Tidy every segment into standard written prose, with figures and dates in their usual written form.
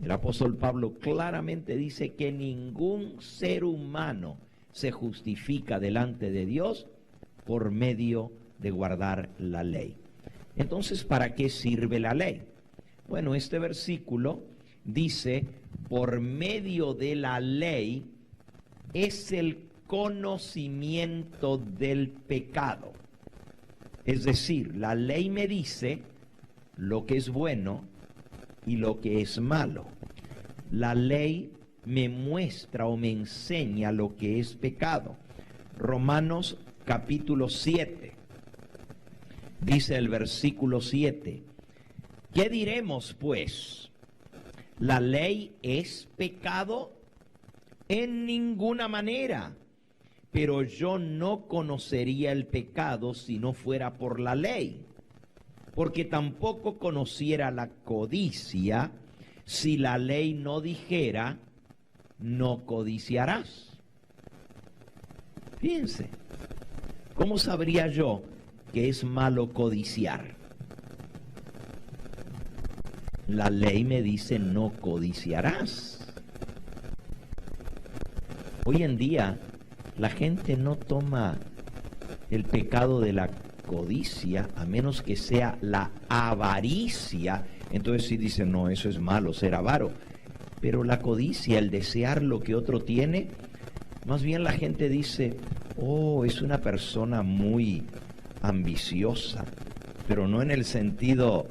El apóstol Pablo claramente dice que ningún ser humano se justifica delante de Dios por medio de guardar la ley. Entonces, ¿para qué sirve la ley? Bueno, este versículo dice, por medio de la ley es el conocimiento del pecado. Es decir, la ley me dice lo que es bueno y lo que es malo. La ley me muestra o me enseña lo que es pecado. Romanos capítulo 7, dice el versículo 7, ¿qué diremos pues? ¿La ley es pecado? En ninguna manera. Pero yo no conocería el pecado si no fuera por la ley, porque tampoco conociera la codicia si la ley no dijera, no codiciarás. Fíjense, ¿cómo sabría yo que es malo codiciar? La ley me dice, no codiciarás. Hoy en día, la gente no toma el pecado de la codicia, a menos que sea la avaricia. Entonces sí dicen, no, eso es malo, ser avaro. Pero la codicia, el desear lo que otro tiene, más bien la gente dice, oh, es una persona muy ambiciosa, pero no en el sentido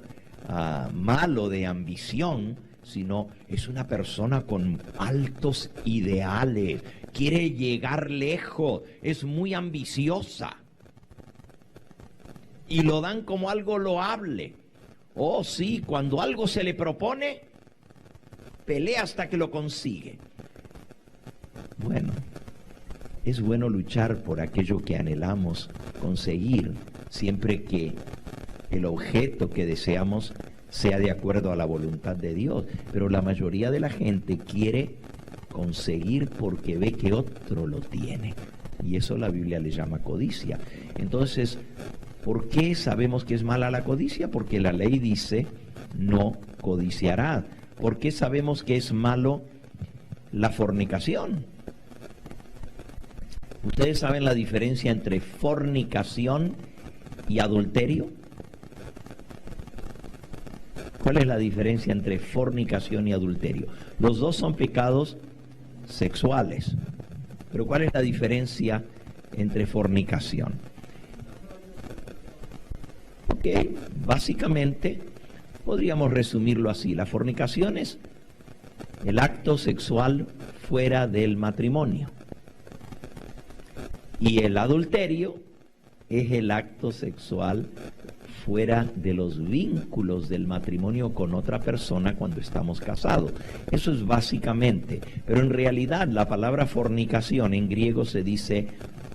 malo de ambición, sino es una persona con altos ideales, quiere llegar lejos, es muy ambiciosa. Y lo dan como algo loable. Oh, sí, cuando algo se le propone, pelea hasta que lo consigue. Bueno, es bueno luchar por aquello que anhelamos conseguir, siempre que el objeto que deseamos sea de acuerdo a la voluntad de Dios. Pero la mayoría de la gente quiere conseguir porque ve que otro lo tiene. Y eso la Biblia le llama codicia. Entonces, ¿por qué sabemos que es mala la codicia? Porque la ley dice, no codiciarás. ¿Por qué sabemos que es malo la fornicación? ¿Ustedes saben la diferencia entre fornicación y adulterio? ¿Cuál es la diferencia entre fornicación y adulterio? Los dos son pecados sexuales. Pero ¿cuál es la diferencia entre fornicación? Ok, básicamente podríamos resumirlo así. La fornicación es el acto sexual fuera del matrimonio. Y el adulterio es el acto sexual fuera de los vínculos del matrimonio con otra persona cuando estamos casados. Eso es básicamente, pero en realidad la palabra fornicación en griego se dice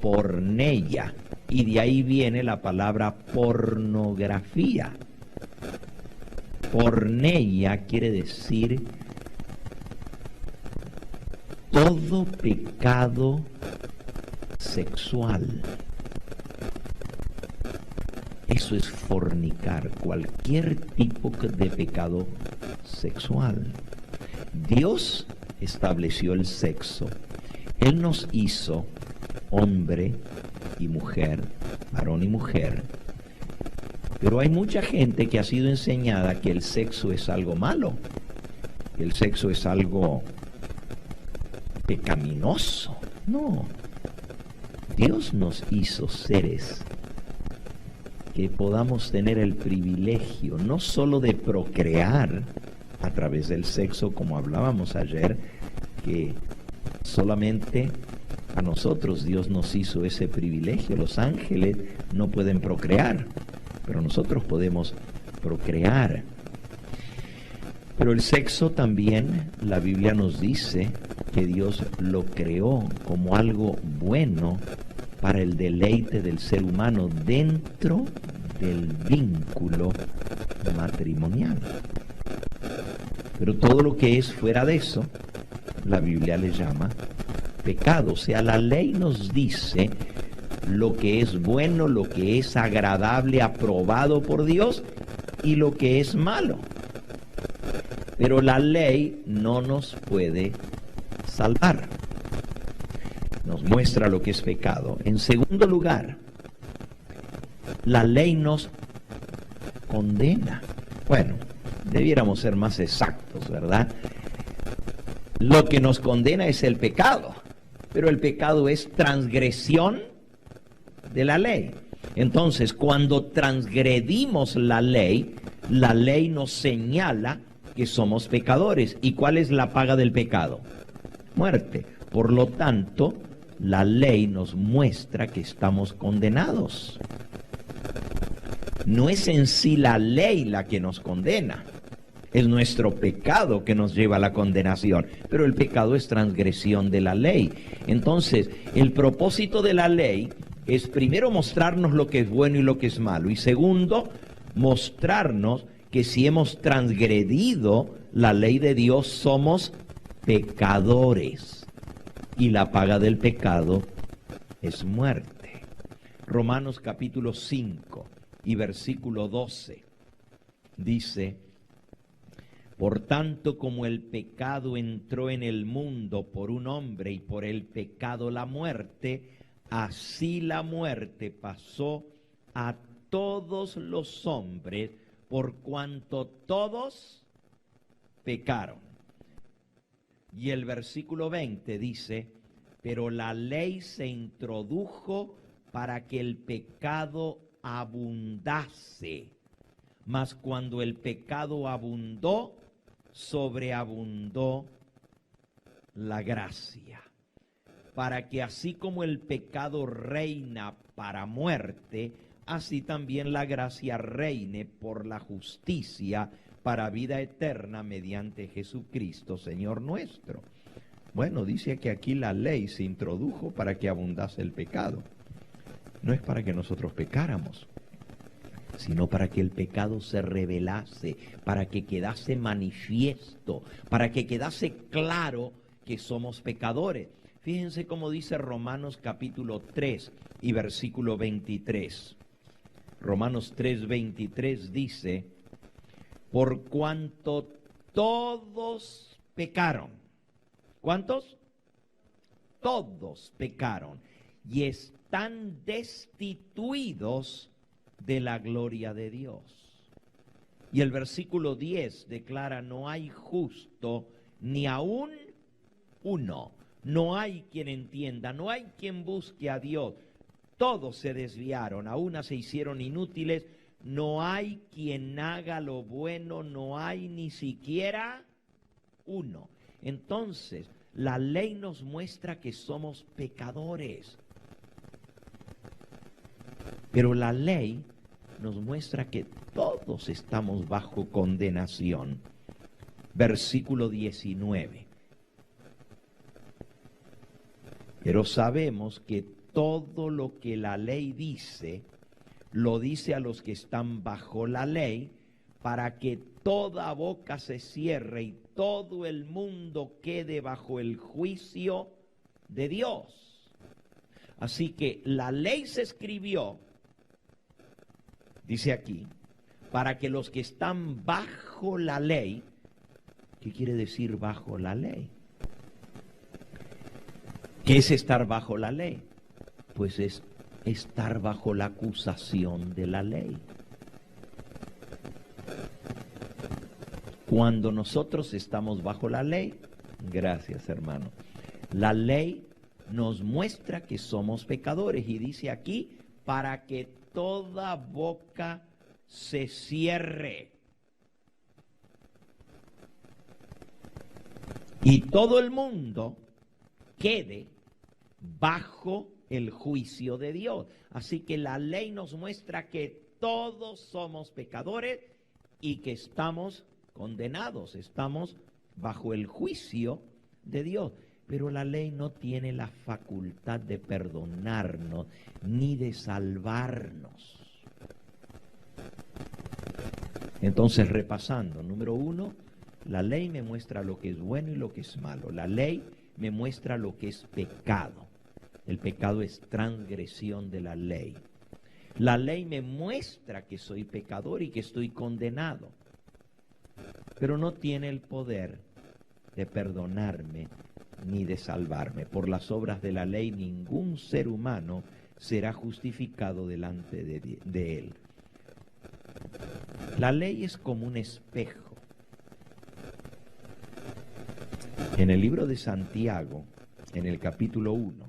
porneia, y de ahí viene la palabra pornografía. Porneia quiere decir todo pecado sexual. Eso es fornicar, cualquier tipo de pecado sexual. Dios estableció el sexo. Él nos hizo hombre y mujer, varón y mujer. Pero hay mucha gente que ha sido enseñada que el sexo es algo malo, que el sexo es algo pecaminoso. No. Dios nos hizo seres que podamos tener el privilegio no solo de procrear a través del sexo, como hablábamos ayer, que solamente a nosotros Dios nos hizo ese privilegio. Los ángeles no pueden procrear, pero nosotros podemos procrear. Pero el sexo también, la Biblia nos dice que Dios lo creó como algo bueno para el deleite del ser humano dentro del vínculo matrimonial. Pero todo lo que es fuera de eso, la Biblia le llama pecado. O sea, la ley nos dice lo que es bueno, lo que es agradable, aprobado por Dios, y lo que es malo. Pero la ley no nos puede salvar. Nos muestra lo que es pecado. En segundo lugar, la ley nos condena. Bueno, debiéramos ser más exactos, ¿verdad? Lo que nos condena es el pecado, pero el pecado es transgresión de la ley. Entonces, cuando transgredimos la ley nos señala que somos pecadores. ¿Y cuál es la paga del pecado? Muerte. Por lo tanto, la ley nos muestra que estamos condenados. No es en sí la ley la que nos condena, es nuestro pecado que nos lleva a la condenación, pero el pecado es transgresión de la ley. Entonces, el propósito de la ley es primero mostrarnos lo que es bueno y lo que es malo, y segundo, mostrarnos que si hemos transgredido la ley de Dios somos pecadores, y la paga del pecado es muerte. Romanos capítulo 5 y versículo 12 dice: por tanto, como el pecado entró en el mundo por un hombre y por el pecado la muerte, así la muerte pasó a todos los hombres por cuanto todos pecaron. Y el versículo 20 dice: pero la ley se introdujo para que el pecado abundase, mas cuando el pecado abundó, sobreabundó la gracia, para que así como el pecado reina para muerte, así también la gracia reine por la justicia para vida eterna mediante Jesucristo, Señor nuestro. Bueno, dice que aquí la ley se introdujo para que abundase el pecado. No es para que nosotros pecáramos, sino para que el pecado se revelase, para que quedase manifiesto, para que quedase claro que somos pecadores. Fíjense cómo dice Romanos capítulo 3 y versículo 23. Romanos 3:23 dice: por cuanto todos pecaron. ¿Cuántos? Todos pecaron y están destituidos de la gloria de Dios. Y el versículo 10 declara: no hay justo ni aún uno. No hay quien entienda, no hay quien busque a Dios. Todos se desviaron, a una se hicieron inútiles. No hay quien haga lo bueno, no hay ni siquiera uno. Entonces, la ley nos muestra que somos pecadores. Pero la ley nos muestra que todos estamos bajo condenación. Versículo 19. Pero sabemos que todo lo que la ley dice, lo dice a los que están bajo la ley, para que toda boca se cierre y todo el mundo quede bajo el juicio de Dios. Así que la ley se escribió, dice aquí, para que los que están bajo la ley, ¿qué quiere decir bajo la ley? ¿Qué es estar bajo la ley? Pues es estar bajo la acusación de la ley. Cuando nosotros estamos bajo la ley, gracias hermano, la ley nos muestra que somos pecadores y dice aquí, para que toda boca se cierre y todo el mundo quede bajo el juicio de Dios. Así que la ley nos muestra que todos somos pecadores y que estamos condenados, estamos bajo el juicio de Dios. Pero la ley no tiene la facultad de perdonarnos ni de salvarnos. Entonces, repasando, número 1, la ley me muestra lo que es bueno y lo que es malo. La ley me muestra lo que es pecado. El pecado es transgresión de la ley. La ley me muestra que soy pecador y que estoy condenado. pero no tiene el poder de perdonarme ni de salvarme. Por las obras de la ley ningún ser humano será justificado delante de él. La ley es como un espejo. En el libro de Santiago, en el capítulo 1,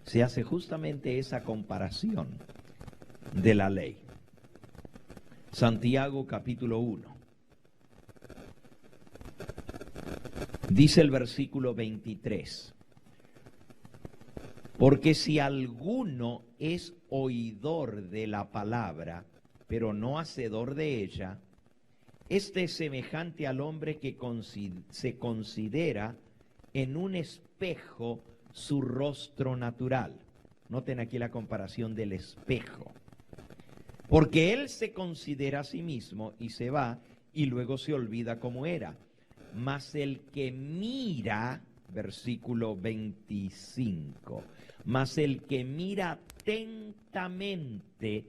se hace justamente esa comparación de la ley. Santiago capítulo 1. Dice el versículo 23. Porque si alguno es oidor de la palabra, pero no hacedor de ella, este es semejante al hombre que se considera en un espejo su rostro natural. Noten aquí la comparación del espejo. Porque él se considera a sí mismo y se va y luego se olvida cómo era. Mas el que mira, versículo 25, mas el que mira atentamente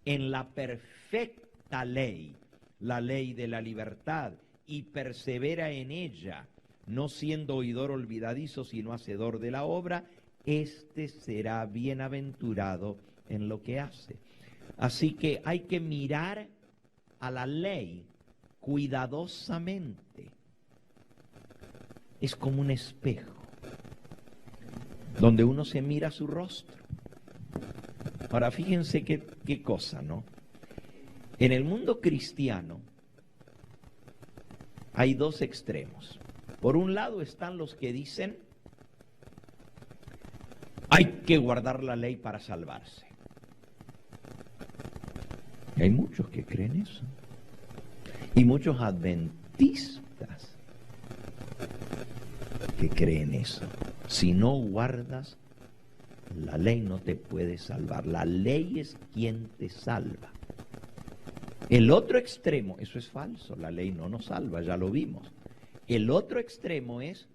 en la perfecta ley, la ley de la libertad, y persevera en ella, no siendo oidor olvidadizo, sino hacedor de la obra, éste será bienaventurado en lo que hace. Así que hay que mirar a la ley cuidadosamente. Es como un espejo, donde uno se mira su rostro. Ahora, fíjense qué cosa, ¿no? En el mundo cristiano hay dos extremos. Por un lado están los que dicen, hay que guardar la ley para salvarse. Y hay muchos que creen eso. Y muchos adventistas que creen eso. Si no guardas la ley no te puede salvar. La ley es quien te salva. El otro extremo, eso es falso, la ley no nos salva, ya lo vimos. El otro extremo es,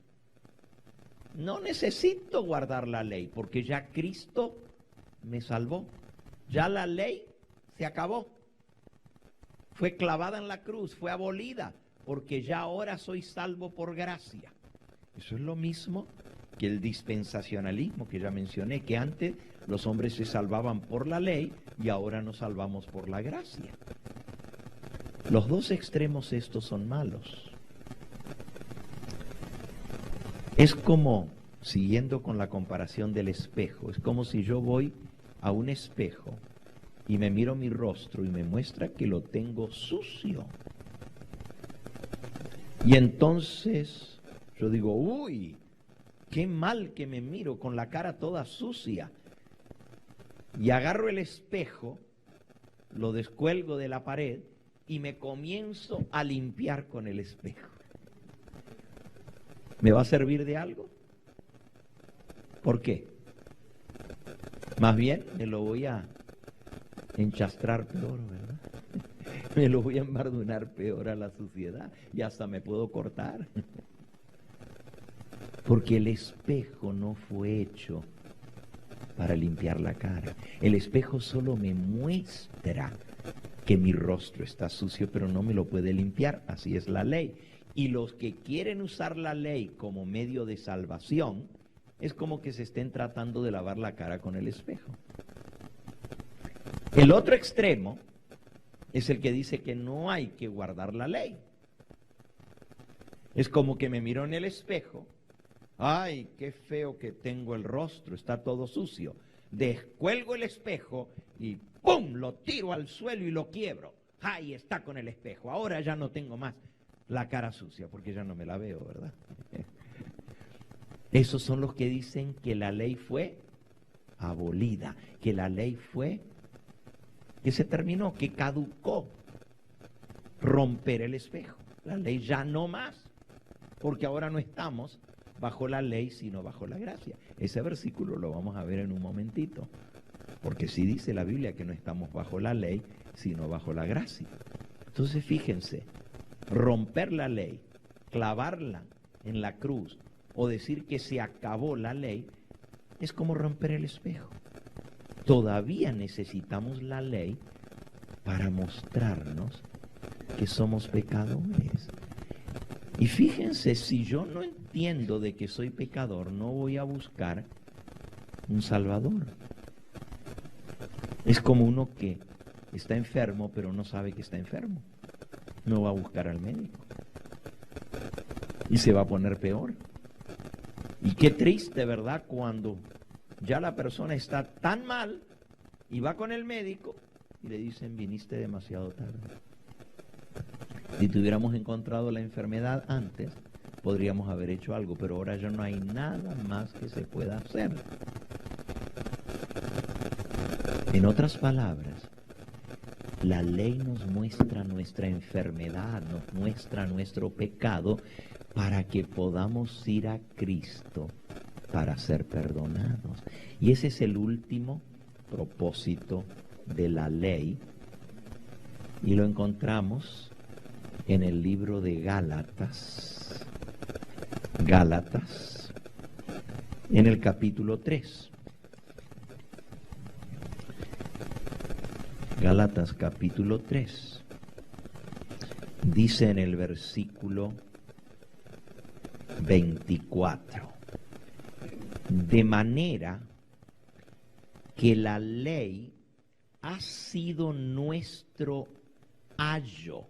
no necesito guardar la ley porque ya Cristo me salvó. Ya la ley se acabó. Fue clavada en la cruz, fue abolida, porque ya ahora soy salvo por gracia. Eso es lo mismo que el dispensacionalismo que ya mencioné, que antes los hombres se salvaban por la ley y ahora nos salvamos por la gracia. Los dos extremos estos son malos. Es como, siguiendo con la comparación del espejo, es como si yo voy a un espejo y me miro mi rostro y me muestra que lo tengo sucio. Y entonces yo digo, uy, qué mal que me miro con la cara toda sucia. Y agarro el espejo, lo descuelgo de la pared y me comienzo a limpiar con el espejo. ¿Me va a servir de algo? ¿Por qué? Más bien me lo voy a enchastrar peor, ¿verdad? Me lo voy a embardunar peor a la suciedad y hasta me puedo cortar. Porque el espejo no fue hecho para limpiar la cara. El espejo solo me muestra que mi rostro está sucio, pero no me lo puede limpiar. Así es la ley. Y los que quieren usar la ley como medio de salvación, es como que se estén tratando de lavar la cara con el espejo. El otro extremo es el que dice que no hay que guardar la ley. Es como que me miro en el espejo. Ay, qué feo que tengo el rostro, está todo sucio. Descuelgo el espejo y ¡pum! Lo tiro al suelo y lo quiebro. Ay, está con el espejo. Ahora ya no tengo más la cara sucia porque ya no me la veo, ¿verdad? Esos son los que dicen que la ley fue abolida, que la ley fue, que se terminó, que caducó. Romper el espejo. La ley ya no más, porque ahora no estamos bajo la ley, sino bajo la gracia. Ese versículo lo vamos a ver en un momentito, porque sí dice la Biblia que no estamos bajo la ley, sino bajo la gracia. Entonces fíjense, romper la ley, clavarla en la cruz, o decir que se acabó la ley, es como romper el espejo. Todavía necesitamos la ley para mostrarnos que somos pecadores. Y fíjense, si yo no entiendo de que soy pecador, no voy a buscar un Salvador. Es como uno que está enfermo, pero no sabe que está enfermo. No va a buscar al médico. Y se va a poner peor. Y qué triste, ¿verdad? Cuando ya la persona está tan mal y va con el médico y le dicen, viniste demasiado tarde. Si tuviéramos encontrado la enfermedad antes, podríamos haber hecho algo, pero ahora ya no hay nada más que se pueda hacer. En otras palabras, la ley nos muestra nuestra enfermedad, nos muestra nuestro pecado para que podamos ir a Cristo para ser perdonados. Y ese es el último propósito de la ley. Y lo encontramos en el libro de Gálatas. Gálatas, en el capítulo 3. Gálatas capítulo 3. Dice en el versículo 24. De manera que la ley ha sido nuestro ayo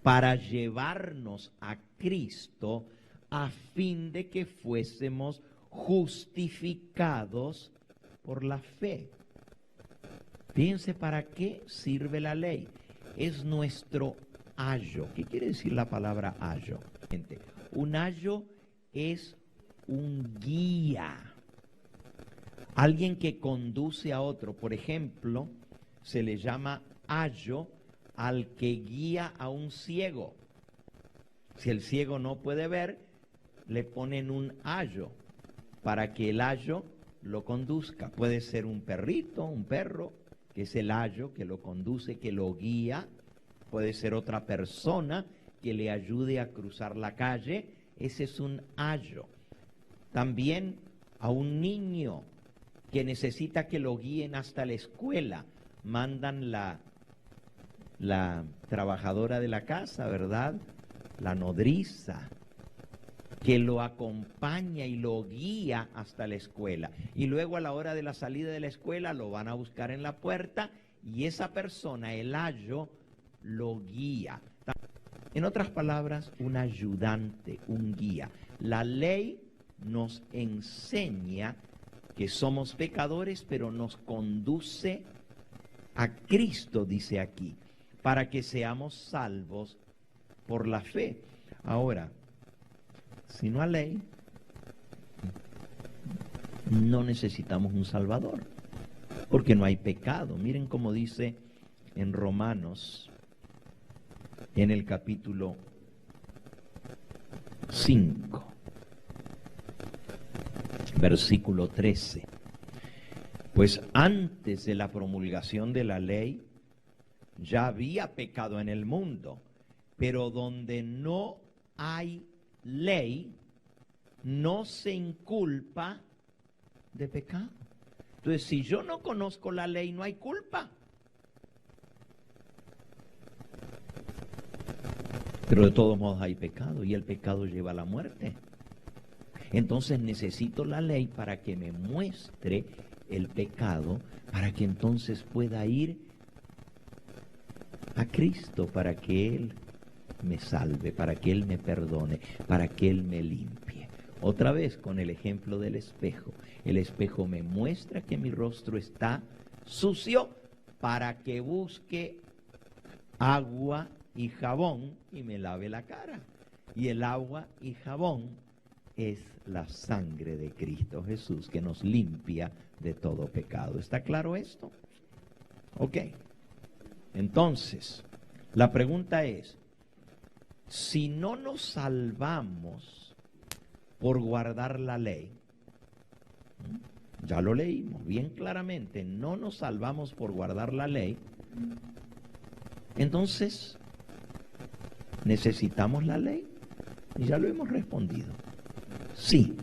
para llevarnos a Cristo a fin de que fuésemos justificados por la fe. Fíjense para qué sirve la ley. Es nuestro ayo. ¿Qué quiere decir la palabra ayo? Un ayo es un guía. Alguien que conduce a otro. Por ejemplo, se le llama ayo al que guía a un ciego. Si el ciego no puede ver, le ponen un ayo para que el ayo lo conduzca. Puede ser un perrito, un perro, que es el ayo que lo conduce, que lo guía. Puede ser otra persona que le ayude a cruzar la calle. Ese es un ayo. También a un niño que necesita que lo guíen hasta la escuela. Mandan la trabajadora de la casa, ¿verdad? La nodriza, que lo acompaña y lo guía hasta la escuela. Y luego a la hora de la salida de la escuela lo van a buscar en la puerta y esa persona, el ayo, lo guía. En otras palabras, un ayudante, un guía. La ley nos enseña que somos pecadores, pero nos conduce a Cristo, dice aquí, para que seamos salvos por la fe. Ahora, si no hay ley, no necesitamos un Salvador, porque no hay pecado. Miren cómo dice en Romanos, en el capítulo 5, versículo 13. Pues antes de la promulgación de la ley, ya había pecado en el mundo, pero donde no hay ley, no se inculpa de pecado. Entonces, si yo no conozco la ley, no hay culpa. Pero de todos modos hay pecado y el pecado lleva a la muerte. Entonces necesito la ley para que me muestre el pecado, para que entonces pueda ir a Cristo, para que Él me salve, para que Él me perdone, para que Él me limpie. Otra vez con el ejemplo del espejo. El espejo me muestra que mi rostro está sucio para que busque agua y jabón y me lave la cara. Y el agua y jabón es la sangre de Cristo Jesús que nos limpia de todo pecado. ¿Está claro esto? Ok. Entonces, la pregunta es, si no nos salvamos por guardar la ley, ya lo leímos bien claramente, no nos salvamos por guardar la ley, entonces, ¿necesitamos la ley? Y ya lo hemos respondido. Sí,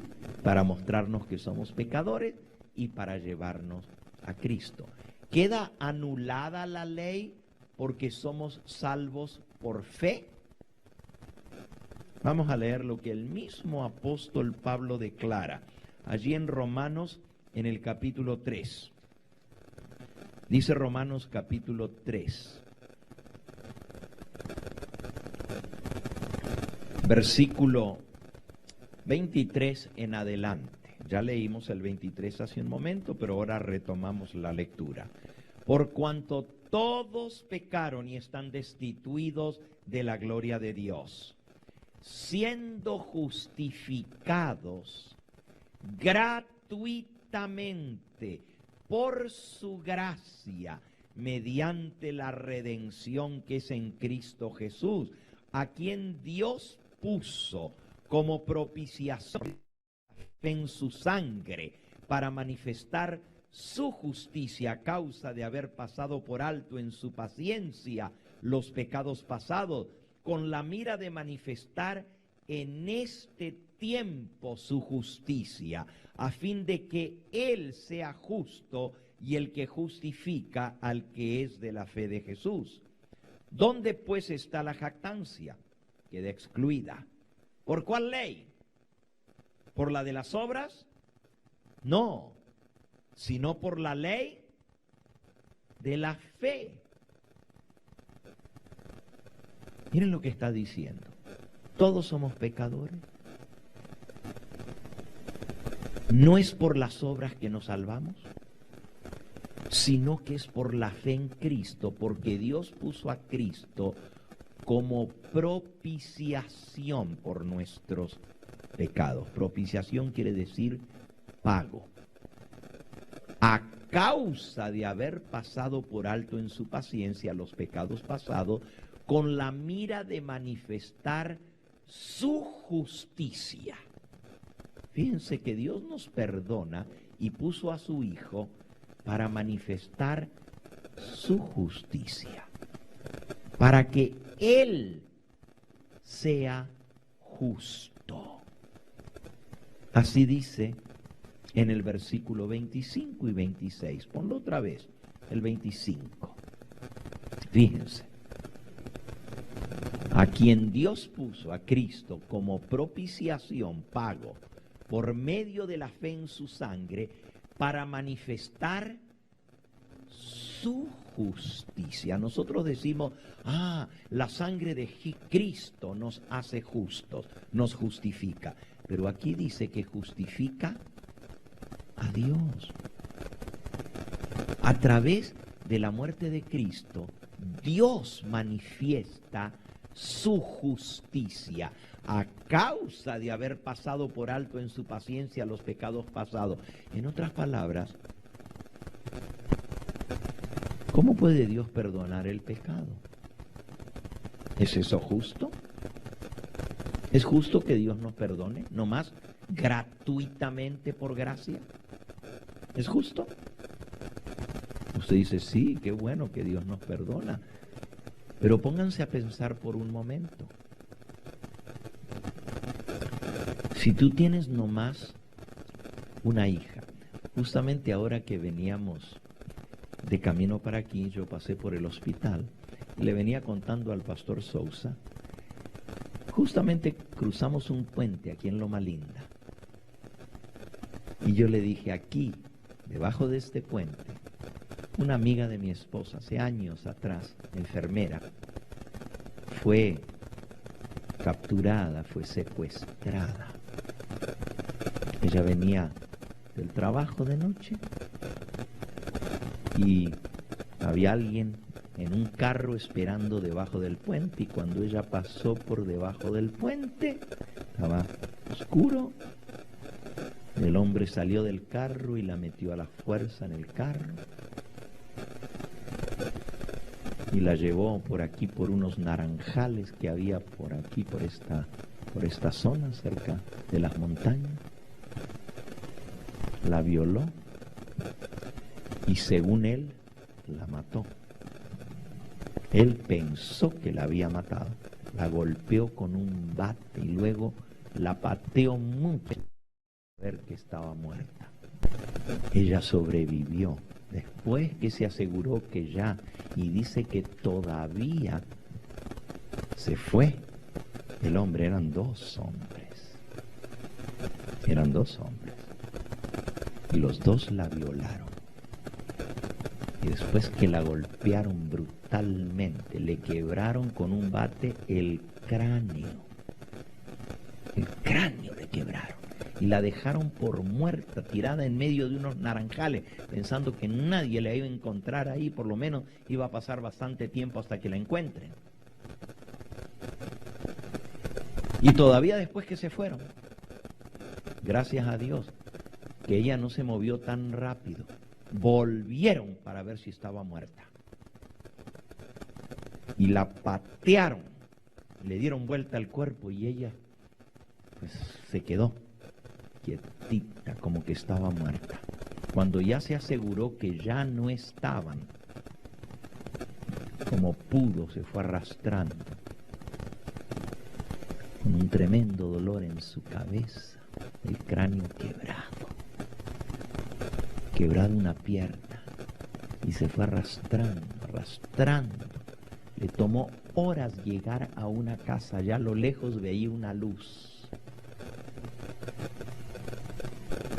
para mostrarnos que somos pecadores y para llevarnos a Cristo. ¿Queda anulada la ley porque somos salvos por fe. Vamos a leer lo que el mismo apóstol Pablo declara allí en Romanos, en el capítulo 3. Dice Romanos capítulo 3, versículo 23 en adelante. Ya leímos el 23 hace un momento, pero ahora retomamos la lectura. Por cuanto todos pecaron y están destituidos de la gloria de Dios, siendo justificados gratuitamente por su gracia, mediante la redención que es en Cristo Jesús, a quien Dios puso como propiciación en su sangre, para manifestar su justicia a causa de haber pasado por alto en su paciencia los pecados pasados, con la mira de manifestar en este tiempo su justicia, a fin de que Él sea justo y el que justifica al que es de la fe de Jesús. ¿Dónde pues está la jactancia? Queda excluida. ¿Por cuál ley? ¿Por la de las obras? No, sino por la ley de la fe. Miren lo que está diciendo. Todos somos pecadores. No es por las obras que nos salvamos, sino que es por la fe en Cristo, porque Dios puso a Cristo como propiciación por nuestros pecados. Propiciación quiere decir pago. A causa de haber pasado por alto en su paciencia los pecados pasados, con la mira de manifestar su justicia. Fíjense que Dios nos perdona y puso a su Hijo para manifestar su justicia, para que Él sea justo. Así dice en el versículo 25 y 26. Ponlo otra vez, el 25. Fíjense. A quien Dios puso, a Cristo, como propiciación, pago, por medio de la fe en su sangre, para manifestar su justicia. Nosotros decimos, la sangre de Cristo nos hace justos, nos justifica. Pero aquí dice que justifica a Dios. A través de la muerte de Cristo, Dios manifiesta su justicia a causa de haber pasado por alto en su paciencia los pecados pasados. En otras palabras, ¿cómo puede Dios perdonar el pecado? ¿Es eso justo? ¿Es justo que Dios nos perdone, nomás gratuitamente por gracia? ¿Es justo? Usted dice, sí, qué bueno que Dios nos perdona. Pero pónganse a pensar por un momento. Si tú tienes nomás una hija, justamente ahora que veníamos de camino para aquí, yo pasé por el hospital y le venía contando al pastor Sousa, justamente cruzamos un puente aquí en Loma Linda. Y yo le dije, aquí, debajo de este puente, una amiga de mi esposa, hace años atrás, enfermera, fue capturada, fue secuestrada. Ella venía del trabajo de noche y había alguien en un carro esperando debajo del puente, y cuando ella pasó por debajo del puente, estaba oscuro. El hombre salió del carro y la metió a la fuerza en el carro y la llevó por aquí, por unos naranjales que había por aquí, por esta zona cerca de las montañas. La violó y según él la mató. Él pensó que la había matado, la golpeó con un bate y luego la pateó mucho para ver que estaba muerta. Ella sobrevivió después que se aseguró que ya, y dice que todavía se fue el hombre, eran dos hombres, y los dos la violaron. Y después que la golpearon brutalmente, le quebraron con un bate el cráneo le quebraron, y la dejaron por muerta, tirada en medio de unos naranjales, pensando que nadie la iba a encontrar ahí, por lo menos iba a pasar bastante tiempo hasta que la encuentren. Y todavía después que se fueron, gracias a Dios, que ella no se movió tan rápido, volvieron para ver si estaba muerta. Y la patearon, le dieron vuelta al cuerpo y ella pues se quedó quietita, como que estaba muerta. Cuando ya se aseguró que ya no estaban, como pudo, se fue arrastrando, con un tremendo dolor en su cabeza, el cráneo quebrado una pierna, y se fue arrastrando. Le tomó horas llegar a una casa, allá a lo lejos veía una luz.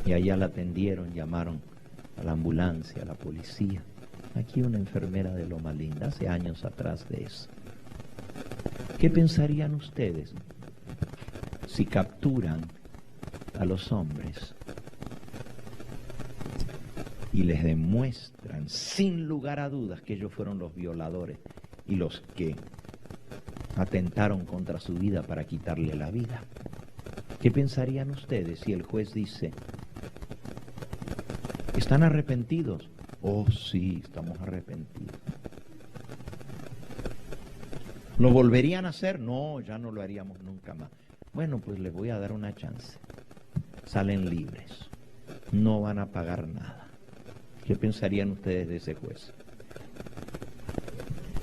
Y allá la atendieron, llamaron a la ambulancia, a la policía. Aquí una enfermera de Loma Linda, hace años atrás de eso. ¿Qué pensarían ustedes si capturan a los hombres y les demuestran sin lugar a dudas que ellos fueron los violadores y los que atentaron contra su vida para quitarle la vida? ¿Qué pensarían ustedes si el juez dice: ¿están arrepentidos? Oh, sí, estamos arrepentidos. ¿Lo volverían a hacer? No, ya no lo haríamos nunca más. Bueno, pues les voy a dar una chance. Salen libres. No van a pagar nada. ¿Qué pensarían ustedes de ese juez?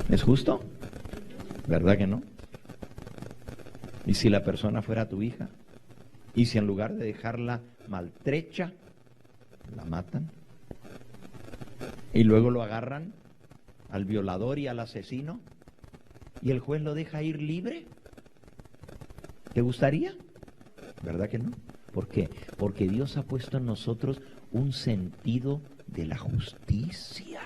¿Es justo? ¿Verdad que no? ¿Y si la persona fuera tu hija? ¿Y si en lugar de dejarla maltrecha, la matan? Y luego lo agarran al violador y al asesino, y el juez lo deja ir libre. ¿Te gustaría? ¿Verdad que no? ¿Por qué? Porque Dios ha puesto en nosotros un sentido de la justicia.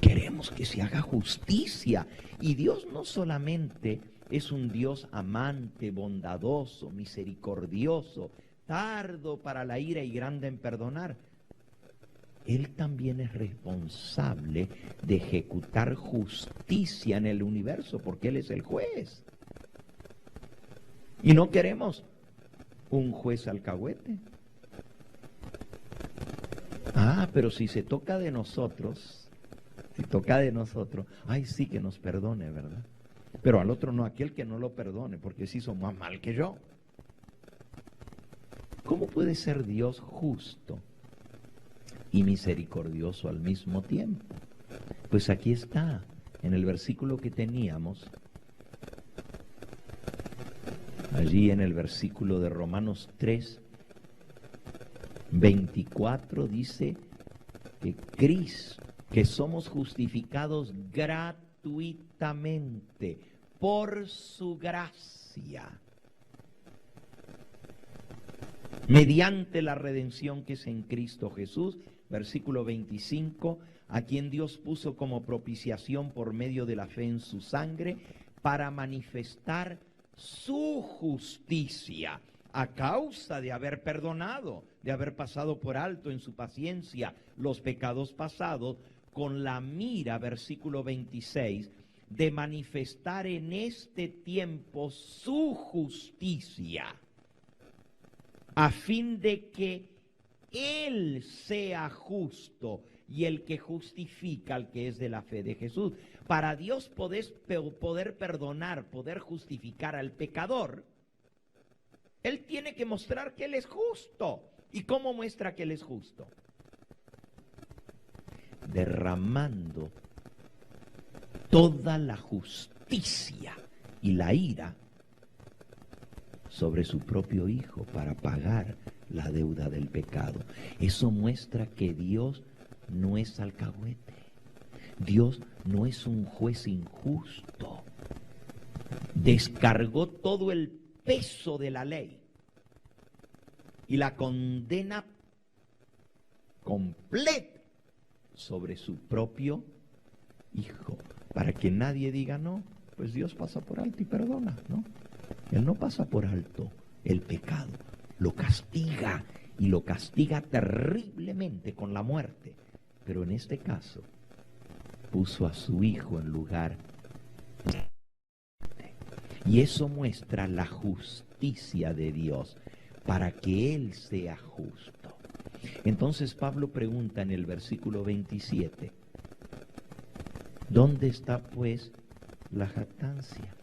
Queremos que se haga justicia. Y Dios no solamente es un Dios amante, bondadoso, misericordioso, tardo para la ira y grande en perdonar. Él también es responsable de ejecutar justicia en el universo, porque Él es el juez. Y no queremos un juez alcahuete. Pero si se toca de nosotros, ay, sí, que nos perdone, ¿verdad? Pero al otro no, aquel que no lo perdone, porque sí hizo más mal que yo. ¿Cómo puede ser Dios justo y misericordioso al mismo tiempo? Pues aquí está, en el versículo que teníamos, allí en el versículo de Romanos 3, 24, dice que Cristo, que somos justificados gratuitamente por su gracia, mediante la redención que es en Cristo Jesús. Versículo 25, a quien Dios puso como propiciación por medio de la fe en su sangre, para manifestar su justicia, a causa de haber perdonado, de haber pasado por alto en su paciencia los pecados pasados, con la mira, versículo 26, de manifestar en este tiempo su justicia, a fin de que Él sea justo y el que justifica al que es de la fe de Jesús. Para Dios poder perdonar, poder justificar al pecador, Él tiene que mostrar que Él es justo. ¿Y cómo muestra que Él es justo? Derramando toda la justicia y la ira sobre su propio Hijo para pagar la deuda del pecado. Eso muestra que Dios no es alcahuete. Dios no es un juez injusto. Descargó todo el peso de la ley y la condena completa sobre su propio Hijo, para que nadie diga no, pues Dios pasa por alto y perdona, ¿no? Él no pasa por alto el pecado, lo castiga y lo castiga terriblemente con la muerte, pero en este caso puso a su Hijo en lugar y eso muestra la justicia de Dios para que Él sea justo. Entonces Pablo pregunta en el versículo 27, ¿dónde está pues la jactancia?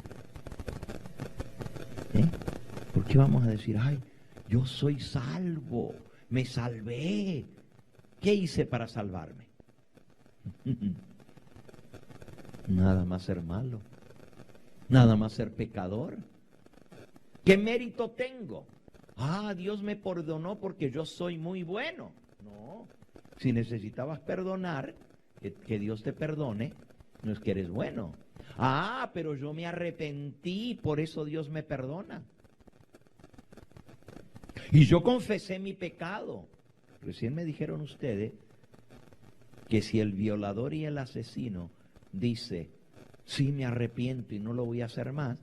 ¿Por qué vamos a decir, ay, yo soy salvo, me salvé? ¿Qué hice para salvarme? Nada más ser malo, nada más ser pecador. ¿Qué mérito tengo? Ah, Dios me perdonó porque yo soy muy bueno. No, si necesitabas perdonar, que Dios te perdone, no es que eres bueno. Ah, pero yo me arrepentí, por eso Dios me perdona. Y yo confesé mi pecado. Recién me dijeron ustedes que si el violador y el asesino dice, sí me arrepiento y no lo voy a hacer más,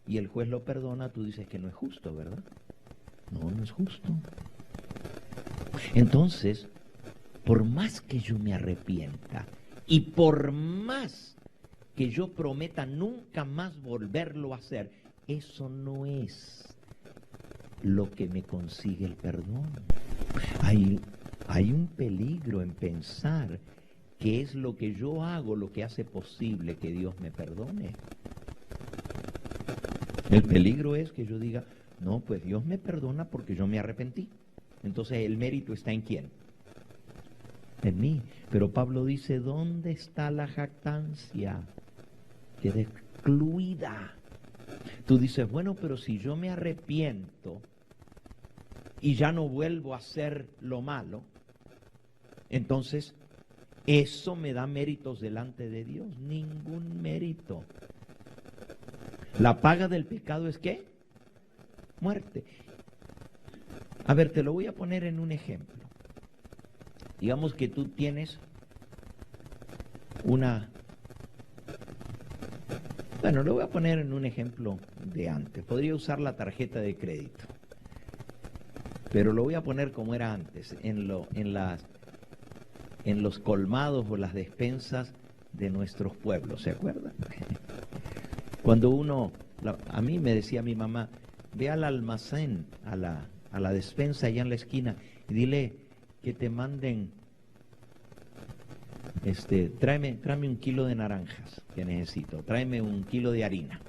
y el juez lo perdona, tú dices que no es justo, ¿verdad? No, no es justo. Entonces, por más que yo me arrepienta y por más que yo prometa nunca más volverlo a hacer, eso no es lo que me consigue el perdón. Hay un peligro en pensar que es lo que yo hago lo que hace posible que Dios me perdone. El peligro es que yo diga, no, pues Dios me perdona porque yo me arrepentí. Entonces el mérito está en ¿quién? En mí. Pero Pablo dice, ¿dónde está la jactancia? Queda excluida. Tú dices, bueno, pero si yo me arrepiento y ya no vuelvo a hacer lo malo, entonces eso me da méritos delante de Dios. Ningún mérito. La paga del pecado es ¿qué? Muerte. A ver, te lo voy a poner en un ejemplo. Digamos que tú tienes bueno, lo voy a poner en un ejemplo de antes. Podría usar la tarjeta de crédito, pero lo voy a poner como era antes, en los colmados o las despensas de nuestros pueblos, ¿se acuerdan? Cuando a mí me decía mi mamá, ve al almacén, a la despensa allá en la esquina y dile que te manden, tráeme 1 kilo de naranjas que necesito, tráeme 1 kilo de harina.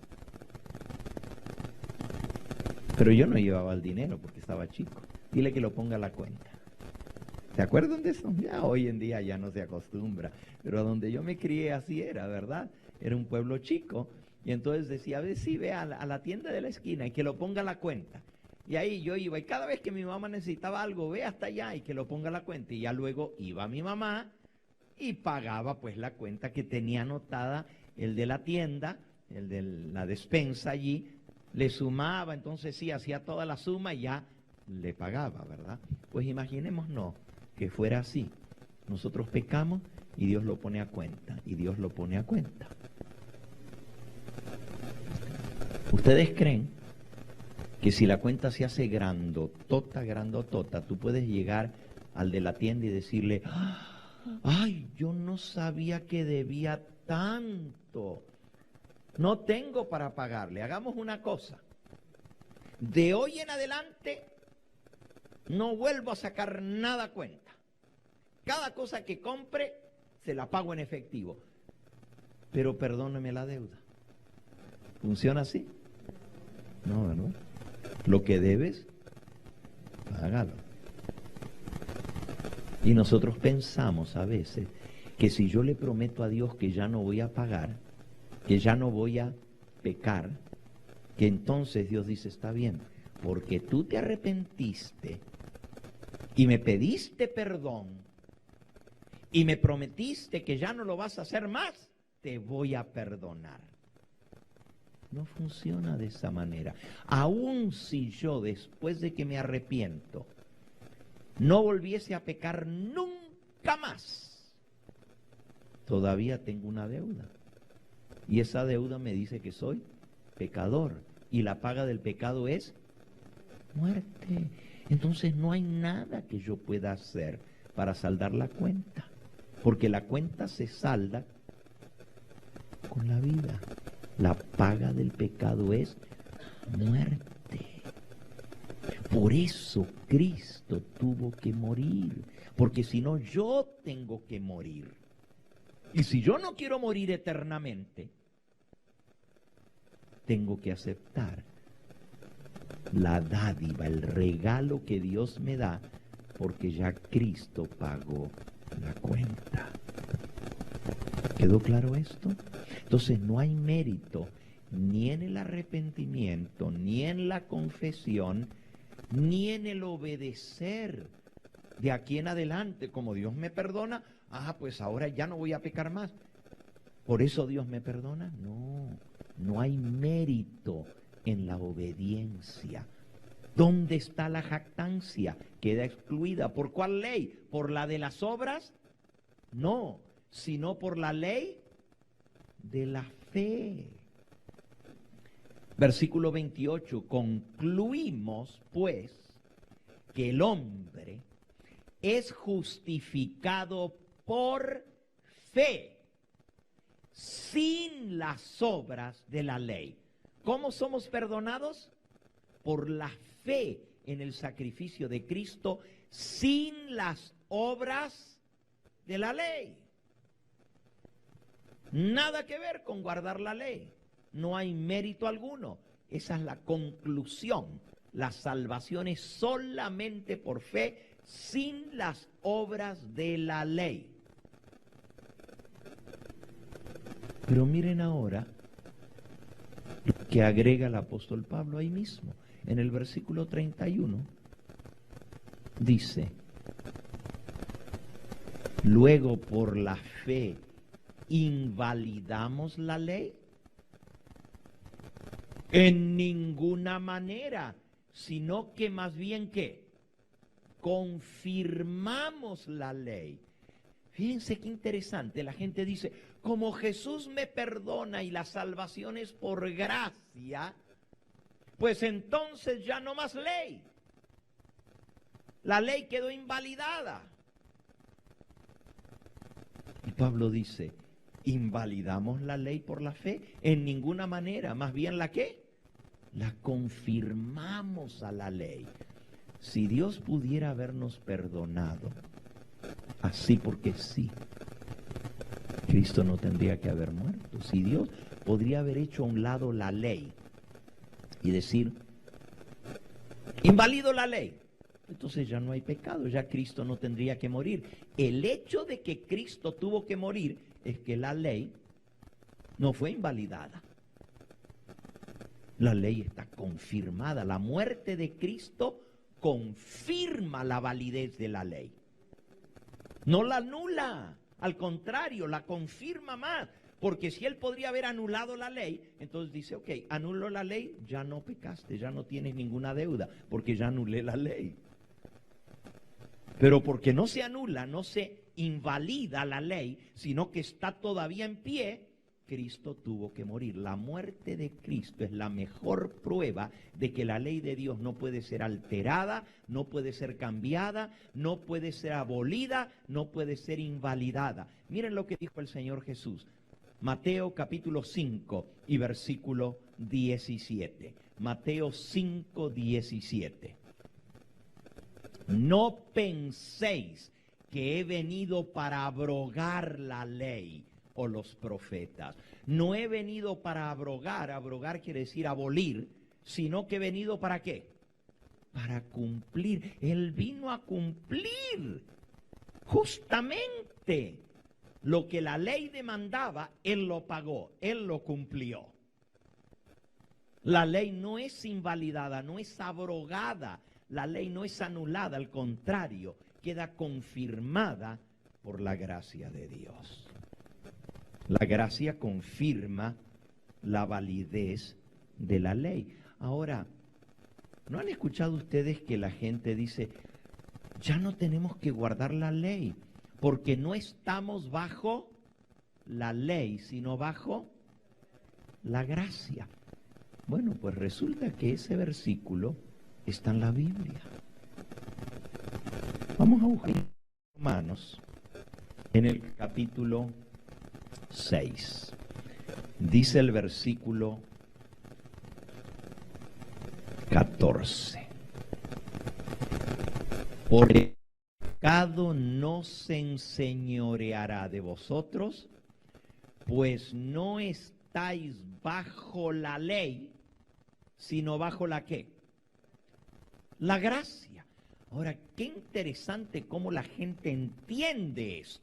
Pero yo no llevaba el dinero porque estaba chico. Dile que lo ponga a la cuenta. ¿Se acuerdan de eso? Ya hoy en día ya no se acostumbra, pero donde yo me crié así era, ¿verdad? Era un pueblo chico y entonces decía, a ver, sí, ve a la tienda de la esquina y que lo ponga a la cuenta. Y ahí yo iba y cada vez que mi mamá necesitaba algo, ve hasta allá y que lo ponga a la cuenta. Y ya luego iba mi mamá y pagaba pues la cuenta que tenía anotada el de la tienda, el de la despensa allí, le sumaba, entonces sí, hacía toda la suma y ya le pagaba, ¿verdad? Pues imaginémonos que fuera así. Nosotros pecamos y Dios lo pone a cuenta, y Dios lo pone a cuenta. ¿Ustedes creen que si la cuenta se hace grandotota, tú puedes llegar al de la tienda y decirle, ay, yo no sabía que debía tanto, no tengo para pagarle, hagamos una cosa, de hoy en adelante no vuelvo a sacar nada a cuenta, cada cosa que compre se la pago en efectivo, pero perdóneme la deuda? ¿Funciona así? No, ¿verdad? Lo que debes, págalo. Y nosotros pensamos a veces que si yo le prometo a Dios que ya no voy a pagar, que ya no voy a pecar, que entonces Dios dice, está bien, porque tú te arrepentiste y me pediste perdón y me prometiste que ya no lo vas a hacer más, te voy a perdonar. No funciona de esa manera. Aun si yo, después de que me arrepiento, no volviese a pecar nunca más, todavía tengo una deuda. Y esa deuda me dice que soy pecador. Y la paga del pecado es muerte. Entonces no hay nada que yo pueda hacer para saldar la cuenta. Porque la cuenta se salda con la vida. La paga del pecado es muerte. Por eso Cristo tuvo que morir. Porque si no, yo tengo que morir. Y si yo no quiero morir eternamente, tengo que aceptar la dádiva, el regalo que Dios me da, porque ya Cristo pagó la cuenta. ¿Quedó claro esto? Entonces no hay mérito ni en el arrepentimiento, ni en la confesión, ni en el obedecer de aquí en adelante. Como Dios me perdona, pues ahora ya no voy a pecar más. ¿Por eso Dios me perdona? No, no hay mérito en la obediencia. ¿Dónde está la jactancia? Queda excluida. ¿Por cuál ley? ¿Por la de las obras? No, sino por la ley de la fe. Versículo 28. Concluimos, pues, que el hombre es justificado por fe, sin las obras de la ley. ¿Cómo somos perdonados? Por la fe en el sacrificio de Cristo, sin las obras de la ley. Nada que ver con guardar la ley. No hay mérito alguno. Esa es la conclusión. La salvación es solamente por fe, sin las obras de la ley. Pero miren ahora lo que agrega el apóstol Pablo ahí mismo. En el versículo 31 dice: luego por la fe ¿invalidamos la ley? En ninguna manera, sino que más bien ¿qué? Confirmamos la ley. Fíjense qué interesante, la gente dice, como Jesús me perdona y la salvación es por gracia, pues entonces ya no más ley. La ley quedó invalidada. Y Pablo dice, ¿invalidamos la ley por la fe? En ninguna manera, más bien ¿la qué? La confirmamos a la ley. Si Dios pudiera habernos perdonado, así porque sí, Cristo no tendría que haber muerto. Si Dios podría haber hecho a un lado la ley y decir, invalido la ley, entonces ya no hay pecado, ya Cristo no tendría que morir. El hecho de que Cristo tuvo que morir es que la ley no fue invalidada. La ley está confirmada. La muerte de Cristo confirma la validez de la ley. No la anula, al contrario, la confirma más. Porque si él podría haber anulado la ley, entonces dice, ok, anulo la ley, ya no pecaste, ya no tienes ninguna deuda, porque ya anulé la ley. Pero porque no se anula, no se invalida la ley, sino que está todavía en pie, Cristo tuvo que morir. La muerte de Cristo es la mejor prueba de que la ley de Dios no puede ser alterada, no puede ser cambiada, no puede ser abolida, no puede ser invalidada. Miren lo que dijo el Señor Jesús. Mateo capítulo 5 y versículo 17. Mateo 5, 17. No penséis que he venido para abrogar la ley o los profetas. No he venido para abrogar, abrogar quiere decir abolir, sino que he venido ¿para qué? Para cumplir. Él vino a cumplir justamente lo que la ley demandaba, Él lo pagó, Él lo cumplió. La ley no es invalidada, no es abrogada, la ley no es anulada, al contrario, queda confirmada por la gracia de Dios. La gracia confirma la validez de la ley. Ahora, ¿no han escuchado ustedes que la gente dice, ya no tenemos que guardar la ley, porque no estamos bajo la ley, sino bajo la gracia? Bueno, pues resulta que ese versículo está en la Biblia. Vamos a buscar Romanos en el capítulo 6. Dice el versículo 14. Por el pecado no se enseñoreará de vosotros, pues no estáis bajo la ley, sino bajo la ¿qué? La gracia. Ahora, qué interesante cómo la gente entiende esto.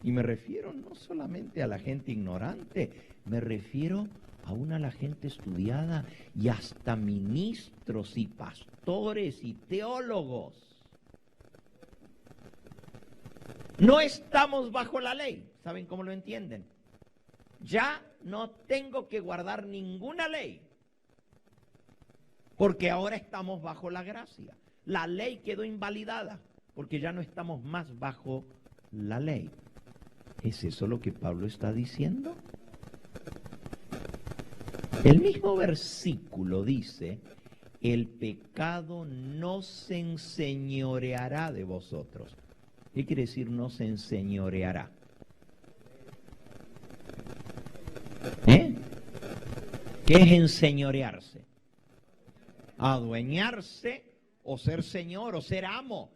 Y me refiero no solamente a la gente ignorante, me refiero aún a la gente estudiada y hasta ministros y pastores y teólogos. No estamos bajo la ley. ¿Saben cómo lo entienden? Ya no tengo que guardar ninguna ley, porque ahora estamos bajo la gracia. La ley quedó invalidada, porque ya no estamos más bajo la ley. ¿Es eso lo que Pablo está diciendo? El mismo versículo dice, el pecado no se enseñoreará de vosotros. ¿Qué quiere decir no se enseñoreará? ¿Qué es enseñorearse? Adueñarse o ser señor o ser amo.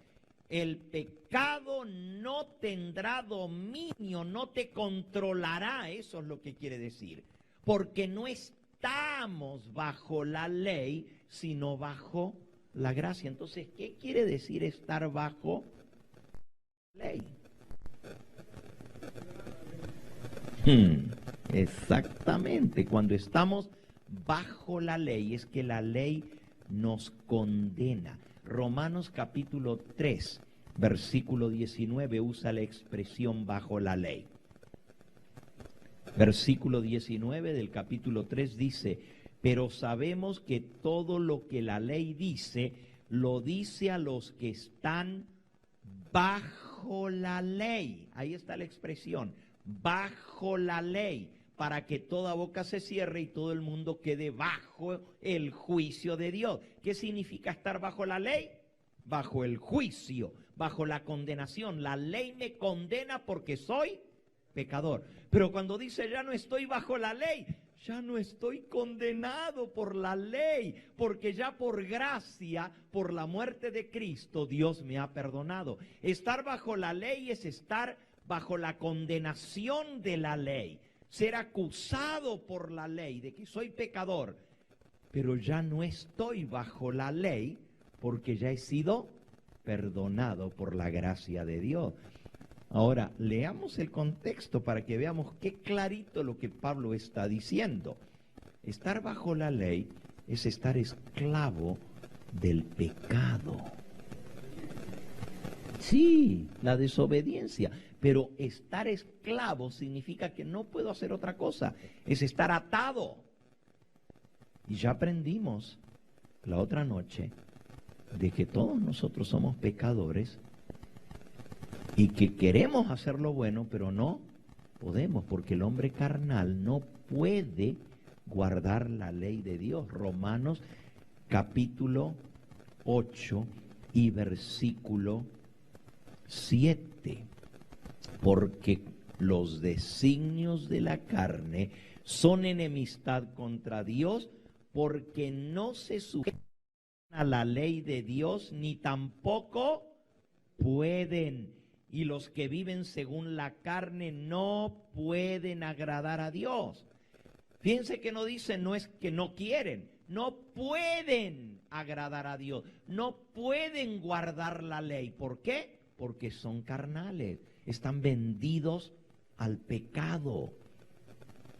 El pecado no tendrá dominio, no te controlará, eso es lo que quiere decir. Porque no estamos bajo la ley, sino bajo la gracia. Entonces, ¿qué quiere decir estar bajo la ley? Exactamente, cuando estamos bajo la ley es que la ley nos condena. Romanos capítulo 3, versículo 19 usa la expresión bajo la ley. Versículo 19 del capítulo 3 dice, pero sabemos que todo lo que la ley dice, lo dice a los que están bajo la ley. Ahí está la expresión, bajo la ley, para que toda boca se cierre y todo el mundo quede bajo el juicio de Dios. ¿Qué significa estar bajo la ley? Bajo el juicio, bajo la condenación. La ley me condena porque soy pecador. Pero cuando dice ya no estoy bajo la ley, ya no estoy condenado por la ley, porque ya por gracia, por la muerte de Cristo, Dios me ha perdonado. Estar bajo la ley es estar bajo la condenación de la ley, ser acusado por la ley de que soy pecador, pero ya no estoy bajo la ley porque ya he sido perdonado por la gracia de Dios. Ahora, leamos el contexto para que veamos qué clarito lo que Pablo está diciendo. Estar bajo la ley es estar esclavo del pecado. Sí, la desobediencia, pero estar esclavo significa que no puedo hacer otra cosa, es estar atado. Y ya aprendimos la otra noche de que todos nosotros somos pecadores y que queremos hacer lo bueno, pero no podemos, porque el hombre carnal no puede guardar la ley de Dios. Romanos capítulo 8 y versículo 7. Porque los designios de la carne son enemistad contra Dios, porque no se sujetan a la ley de Dios, ni tampoco pueden. Y los que viven según la carne no pueden agradar a Dios. Fíjense que no dice, no es que no quieren, no pueden agradar a Dios, no pueden guardar la ley. ¿Por qué? Porque son carnales, están vendidos al pecado.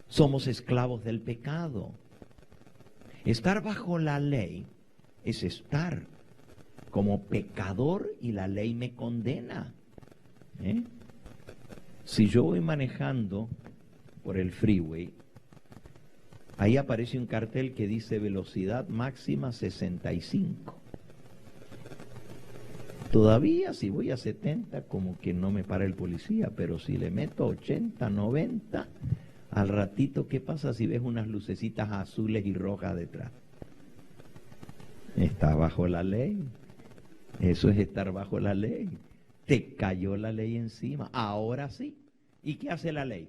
Somos esclavos del pecado. Estar bajo la ley es estar como pecador y la ley me condena. ¿Eh? Si yo voy manejando por el freeway, ahí aparece un cartel que dice velocidad máxima 65. Todavía si voy a 70 como que no me para el policía, pero si le meto 80, 90, al ratito, ¿qué pasa si ves unas lucecitas azules y rojas detrás? Está bajo la ley. Eso es estar bajo la ley. Te cayó la ley encima. Ahora sí. ¿Y qué hace la ley?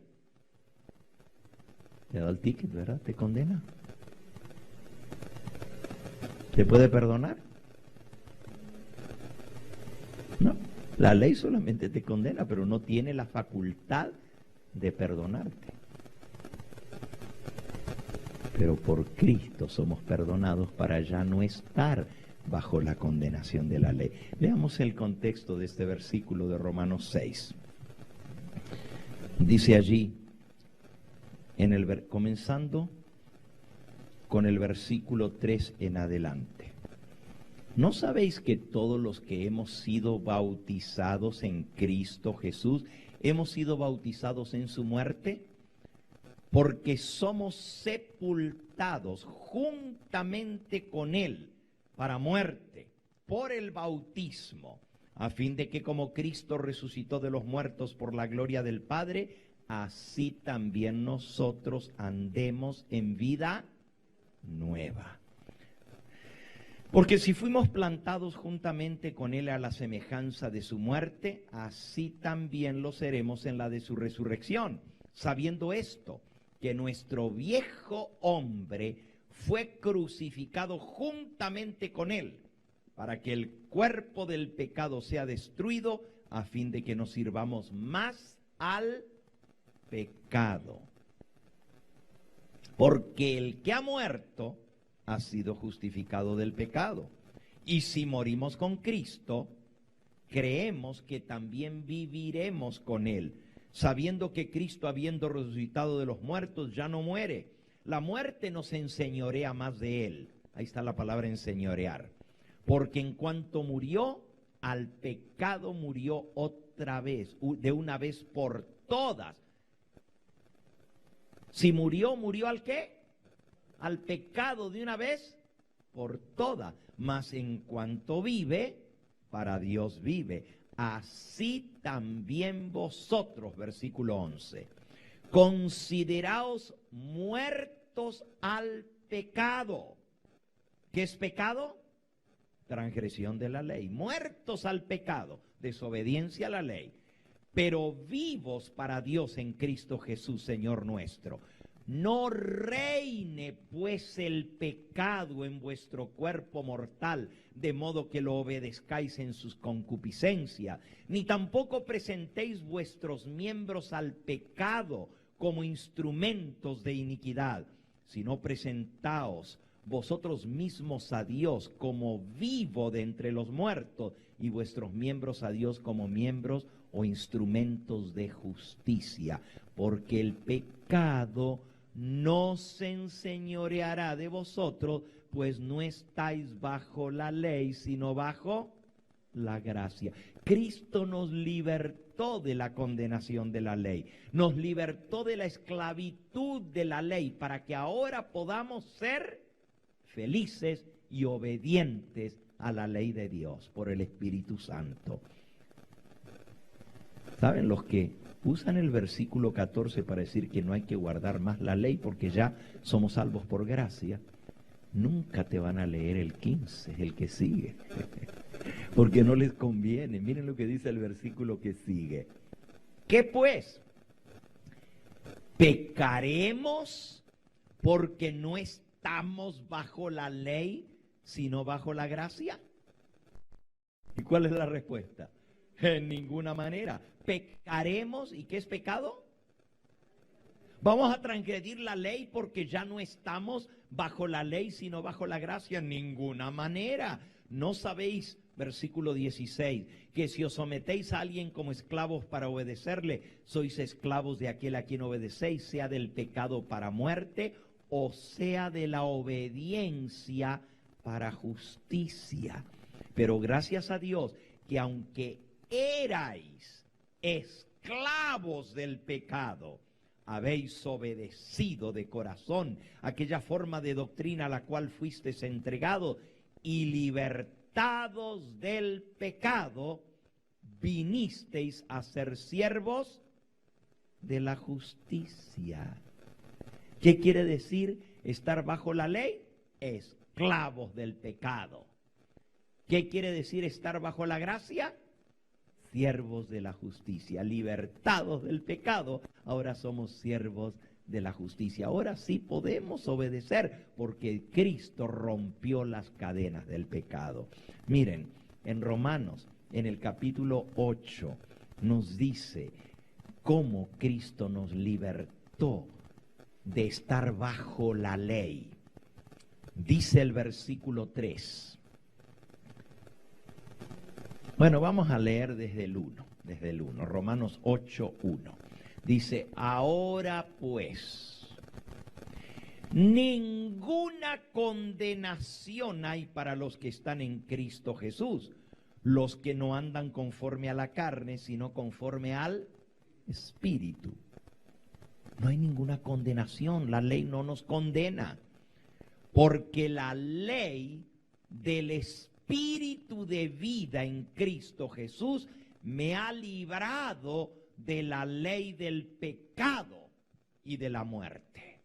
Te da el ticket, ¿verdad? Te condena. ¿Te puede perdonar? No. La ley solamente te condena, pero no tiene la facultad de perdonarte. Pero por Cristo somos perdonados para ya no estar bajo la condenación de la ley. Veamos el contexto de este versículo de Romanos 6. Dice allí, comenzando con el versículo 3 en adelante. ¿No sabéis que todos los que hemos sido bautizados en Cristo Jesús, hemos sido bautizados en su muerte? Porque somos sepultados juntamente con Él para muerte por el bautismo, a fin de que como Cristo resucitó de los muertos por la gloria del Padre, así también nosotros andemos en vida nueva. Porque si fuimos plantados juntamente con Él a la semejanza de su muerte, así también lo seremos en la de su resurrección, sabiendo esto, que nuestro viejo hombre fue crucificado juntamente con Él, para que el cuerpo del pecado sea destruido, a fin de que nos sirvamos más al pecado. Porque el que ha muerto ha sido justificado del pecado. Y si morimos con Cristo, creemos que también viviremos con Él, sabiendo que Cristo, habiendo resucitado de los muertos, ya no muere. La muerte no se enseñorea más de Él. Ahí está la palabra enseñorear. Porque en cuanto murió, al pecado murió otra vez, de una vez por todas. Si murió, ¿murió al qué? Al pecado de una vez por todas. Mas en cuanto vive, para Dios vive. Así también vosotros, versículo 11, consideraos muertos al pecado. ¿Qué es pecado? Transgresión de la ley. Muertos al pecado, desobediencia a la ley, pero vivos para Dios en Cristo Jesús, Señor nuestro. No reine pues el pecado en vuestro cuerpo mortal, de modo que lo obedezcáis en sus concupiscencias, ni tampoco presentéis vuestros miembros al pecado como instrumentos de iniquidad, sino presentaos vosotros mismos a Dios como vivo de entre los muertos, y vuestros miembros a Dios como miembros o instrumentos de justicia, porque el pecado no se enseñoreará de vosotros, pues no estáis bajo la ley, sino bajo la gracia. Cristo nos libertó de la condenación de la ley, nos libertó de la esclavitud de la ley, para que ahora podamos ser felices y obedientes a la ley de Dios por el Espíritu Santo. ¿Saben? Los que usan el versículo 14 para decir que no hay que guardar más la ley porque ya somos salvos por gracia, nunca te van a leer el 15, el que sigue, porque no les conviene. Miren lo que dice el versículo que sigue. ¿Qué pues? ¿Pecaremos porque no estamos bajo la ley, sino bajo la gracia? ¿Y cuál es la respuesta? En ninguna manera. ¿Pecaremos? ¿Y qué es pecado? ¿Vamos a transgredir la ley porque ya no estamos bajo la ley, sino bajo la gracia? En ninguna manera. ¿No sabéis, versículo 16, que si os sometéis a alguien como esclavos para obedecerle, sois esclavos de aquel a quien obedecéis, sea del pecado para muerte, o sea de la obediencia para justicia? Pero gracias a Dios, que aunque erais esclavos del pecado, habéis obedecido de corazón aquella forma de doctrina a la cual fuisteis entregado, y libertados del pecado, vinisteis a ser siervos de la justicia. ¿Qué quiere decir estar bajo la ley? Esclavos del pecado. ¿Qué quiere decir estar bajo la gracia? Siervos de la justicia. Libertados del pecado, ahora somos siervos de la justicia. Ahora sí podemos obedecer porque Cristo rompió las cadenas del pecado. Miren, en Romanos, en el capítulo 8, nos dice cómo Cristo nos libertó de estar bajo la ley. Dice el versículo 3. Bueno, vamos a leer desde el 1, Romanos 8, 1. Dice, ahora pues, ninguna condenación hay para los que están en Cristo Jesús, los que no andan conforme a la carne, sino conforme al Espíritu. No hay ninguna condenación, la ley no nos condena, porque la ley del Espíritu de vida en Cristo Jesús me ha librado de la ley del pecado y de la muerte.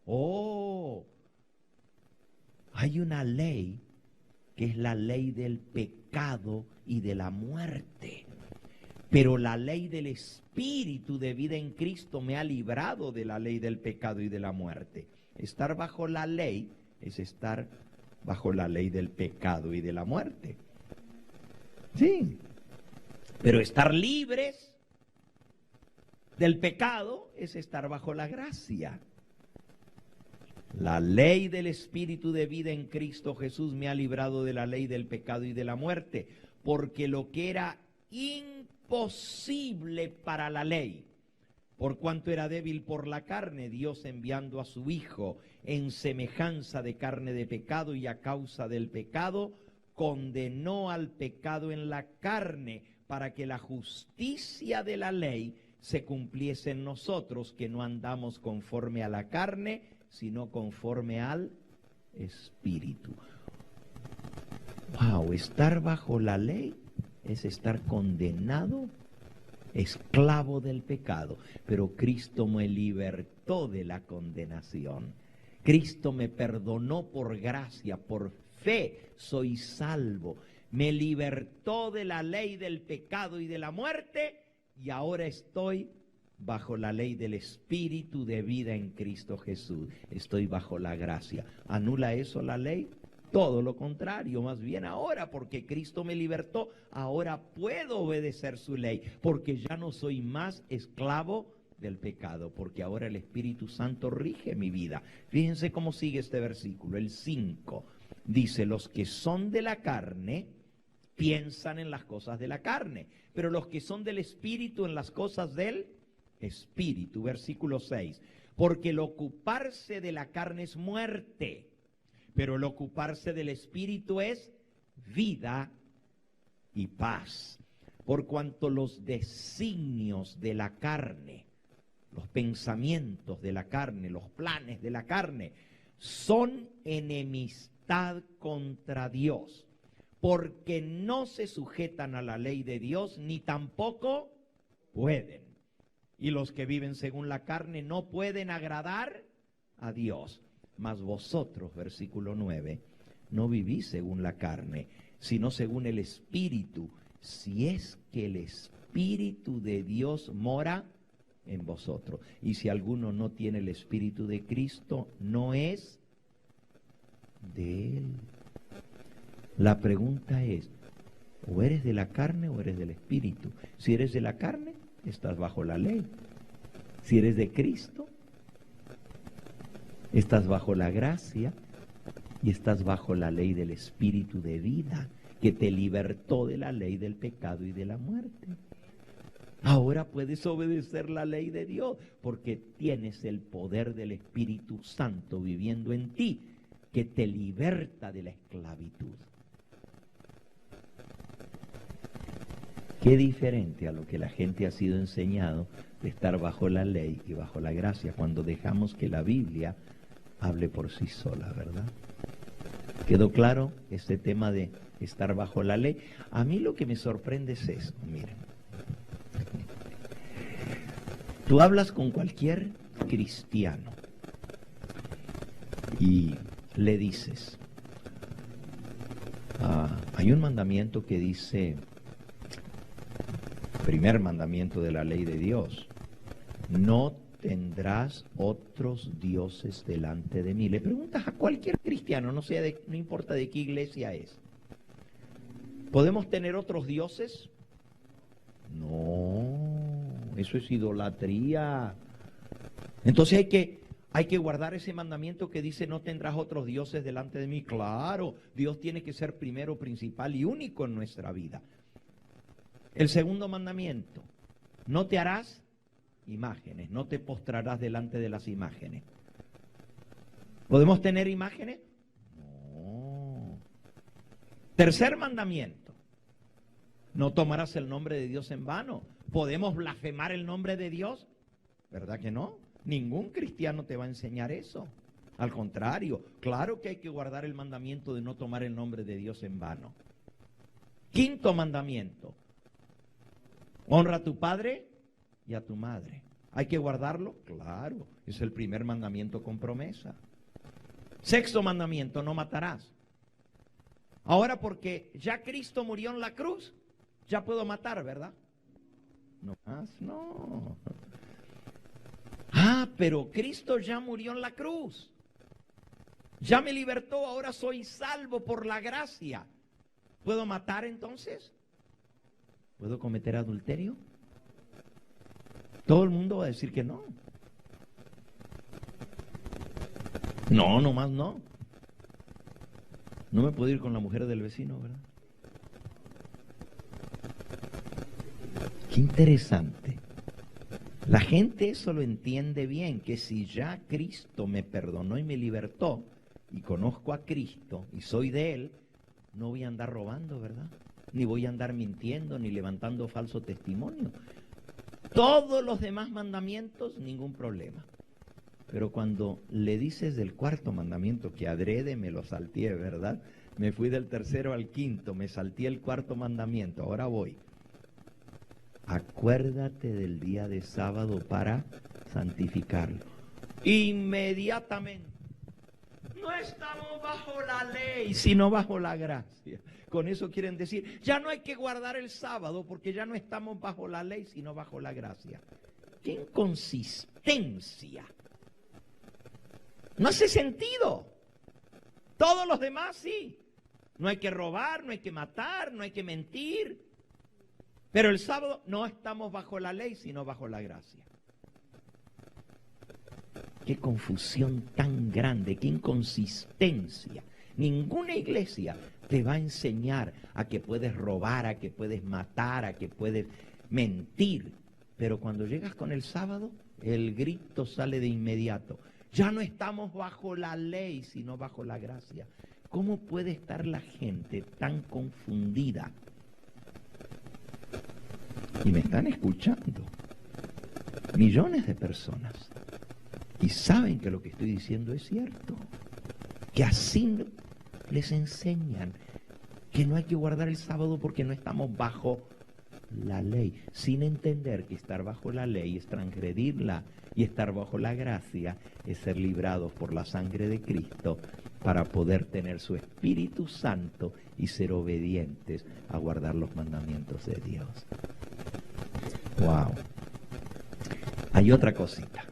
Oh, hay una ley que es la ley del pecado y de la muerte. Pero la ley del Espíritu de vida en Cristo me ha librado de la ley del pecado y de la muerte. Estar bajo la ley es estar bajo la ley del pecado y de la muerte. Sí, pero estar libres del pecado es estar bajo la gracia. La ley del Espíritu de vida en Cristo Jesús me ha librado de la ley del pecado y de la muerte, porque lo que era imposible para la ley, por cuanto era débil por la carne, Dios enviando a su Hijo en semejanza de carne de pecado y a causa del pecado, condenó al pecado en la carne para que la justicia de la ley se cumpliese en nosotros, que no andamos conforme a la carne, sino conforme al Espíritu. Wow, estar bajo la ley es estar condenado, esclavo del pecado, pero Cristo me libertó de la condenación. Cristo me perdonó por gracia, por fe soy salvo. Me libertó de la ley del pecado y de la muerte, y ahora estoy bajo la ley del Espíritu de vida en Cristo Jesús. Estoy bajo la gracia. ¿Anula eso la ley? Todo lo contrario, más bien ahora, porque Cristo me libertó, ahora puedo obedecer su ley, porque ya no soy más esclavo del pecado, porque ahora el Espíritu Santo rige mi vida. Fíjense cómo sigue este versículo, el 5. Dice, los que son de la carne piensan en las cosas de la carne, pero los que son del Espíritu en las cosas del Espíritu. Versículo 6. Porque el ocuparse de la carne es muerte, pero el ocuparse del Espíritu es vida y paz. Por cuanto los designios de la carne, los pensamientos de la carne, los planes de la carne, son enemistad contra Dios, porque no se sujetan a la ley de Dios, ni tampoco pueden. Y los que viven según la carne no pueden agradar a Dios. Mas vosotros, versículo 9, no vivís según la carne, sino según el Espíritu, si es que el Espíritu de Dios mora en vosotros. Y si alguno no tiene el Espíritu de Cristo, no es de Él. La pregunta es, o eres de la carne o eres del Espíritu. Si eres de la carne, estás bajo la ley. Si eres de Cristo, estás bajo la gracia y estás bajo la ley del Espíritu de vida, que te libertó de la ley del pecado y de la muerte. Ahora puedes obedecer la ley de Dios, porque tienes el poder del Espíritu Santo viviendo en ti, que te liberta de la esclavitud. Qué diferente a lo que la gente ha sido enseñado de estar bajo la ley y bajo la gracia, cuando dejamos que la Biblia hable por sí sola, ¿verdad? ¿Quedó claro este tema de estar bajo la ley? A mí lo que me sorprende es esto, miren. Tú hablas con cualquier cristiano y le dices, hay un mandamiento que dice, primer mandamiento de la ley de Dios, no tendrás otros dioses delante de mí. Le preguntas a cualquier cristiano, no importa de qué iglesia es, ¿podemos tener otros dioses? No, eso es idolatría. Entonces hay que guardar ese mandamiento que dice no tendrás otros dioses delante de mí. Claro, Dios tiene que ser primero, principal y único en nuestra vida. El segundo mandamiento, no te harás imágenes, no te postrarás delante de las imágenes. ¿Podemos tener imágenes? No. Tercer mandamiento, no tomarás el nombre de Dios en vano. ¿Podemos blasfemar el nombre de Dios? ¿Verdad que no? Ningún cristiano te va a enseñar eso. Al contrario, claro que hay que guardar el mandamiento de no tomar el nombre de Dios en vano. Quinto mandamiento, honra a tu padre y a tu madre. ¿Hay que guardarlo? Claro, es el primer mandamiento con promesa. Sexto mandamiento, no matarás. Ahora porque ya Cristo murió en la cruz, ya puedo matar, ¿verdad? No más, no. Pero Cristo ya murió en la cruz. Ya me libertó, ahora soy salvo por la gracia. ¿Puedo matar entonces? ¿Puedo cometer adulterio? Todo el mundo va a decir que no. No, nomás no. No me puedo ir con la mujer del vecino, ¿verdad? Qué interesante. La gente eso lo entiende bien, que si ya Cristo me perdonó y me libertó, y conozco a Cristo y soy de Él, no voy a andar robando, ¿verdad? Ni voy a andar mintiendo, ni levantando falso testimonio. Todos los demás mandamientos, ningún problema. Pero cuando le dices del cuarto mandamiento, que adrede me lo salteé, ¿verdad? Me fui del tercero al quinto, me salté el cuarto mandamiento, ahora voy. Acuérdate del día de sábado para santificarlo. Inmediatamente. No estamos bajo la ley, sino bajo la gracia. Con eso quieren decir, ya no hay que guardar el sábado porque ya no estamos bajo la ley, sino bajo la gracia. ¡Qué inconsistencia! No hace sentido. Todos los demás sí. No hay que robar, no hay que matar, no hay que mentir. Pero el sábado no estamos bajo la ley, sino bajo la gracia. Qué confusión tan grande, qué inconsistencia. Ninguna iglesia te va a enseñar a que puedes robar, a que puedes matar, a que puedes mentir. Pero cuando llegas con el sábado, el grito sale de inmediato. Ya no estamos bajo la ley, sino bajo la gracia. ¿Cómo puede estar la gente tan confundida? Y me están escuchando millones de personas y saben que lo que estoy diciendo es cierto, que así les enseñan que no hay que guardar el sábado porque no estamos bajo la ley, sin entender que estar bajo la ley es transgredirla y estar bajo la gracia es ser librados por la sangre de Cristo para poder tener su Espíritu Santo y ser obedientes a guardar los mandamientos de Dios. Wow. Hay otra cosita.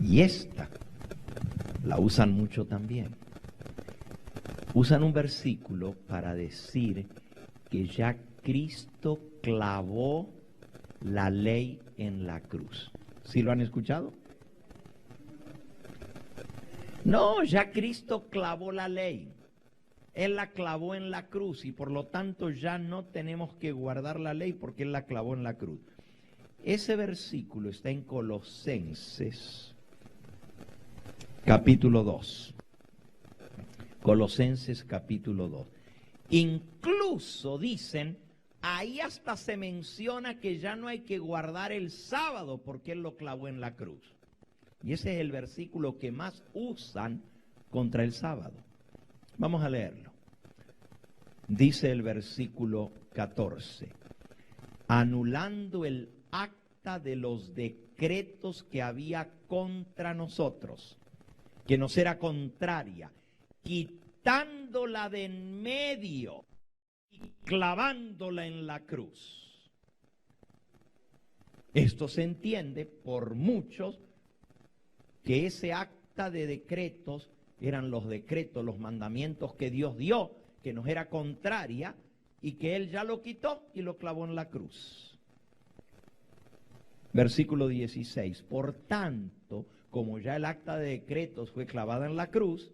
Y esta la usan mucho también. Usan un versículo para decir que ya Cristo clavó la ley en la cruz. ¿Sí lo han escuchado? No, ya Cristo clavó la ley. Él la clavó en la cruz y por lo tanto ya no tenemos que guardar la ley porque Él la clavó en la cruz. Ese versículo está en Colosenses, capítulo 2. Colosenses, capítulo 2. Incluso dicen, ahí hasta se menciona que ya no hay que guardar el sábado porque Él lo clavó en la cruz. Y ese es el versículo que más usan contra el sábado. Vamos a leerlo. Dice el versículo 14, anulando el acta de los decretos que había contra nosotros, que nos era contraria, quitándola de en medio y clavándola en la cruz. Esto se entiende por muchos que ese acta de decretos eran los decretos, los mandamientos que Dios dio, que nos era contraria y que Él ya lo quitó y lo clavó en la cruz. Versículo 16, por tanto, como ya el acta de decretos fue clavada en la cruz,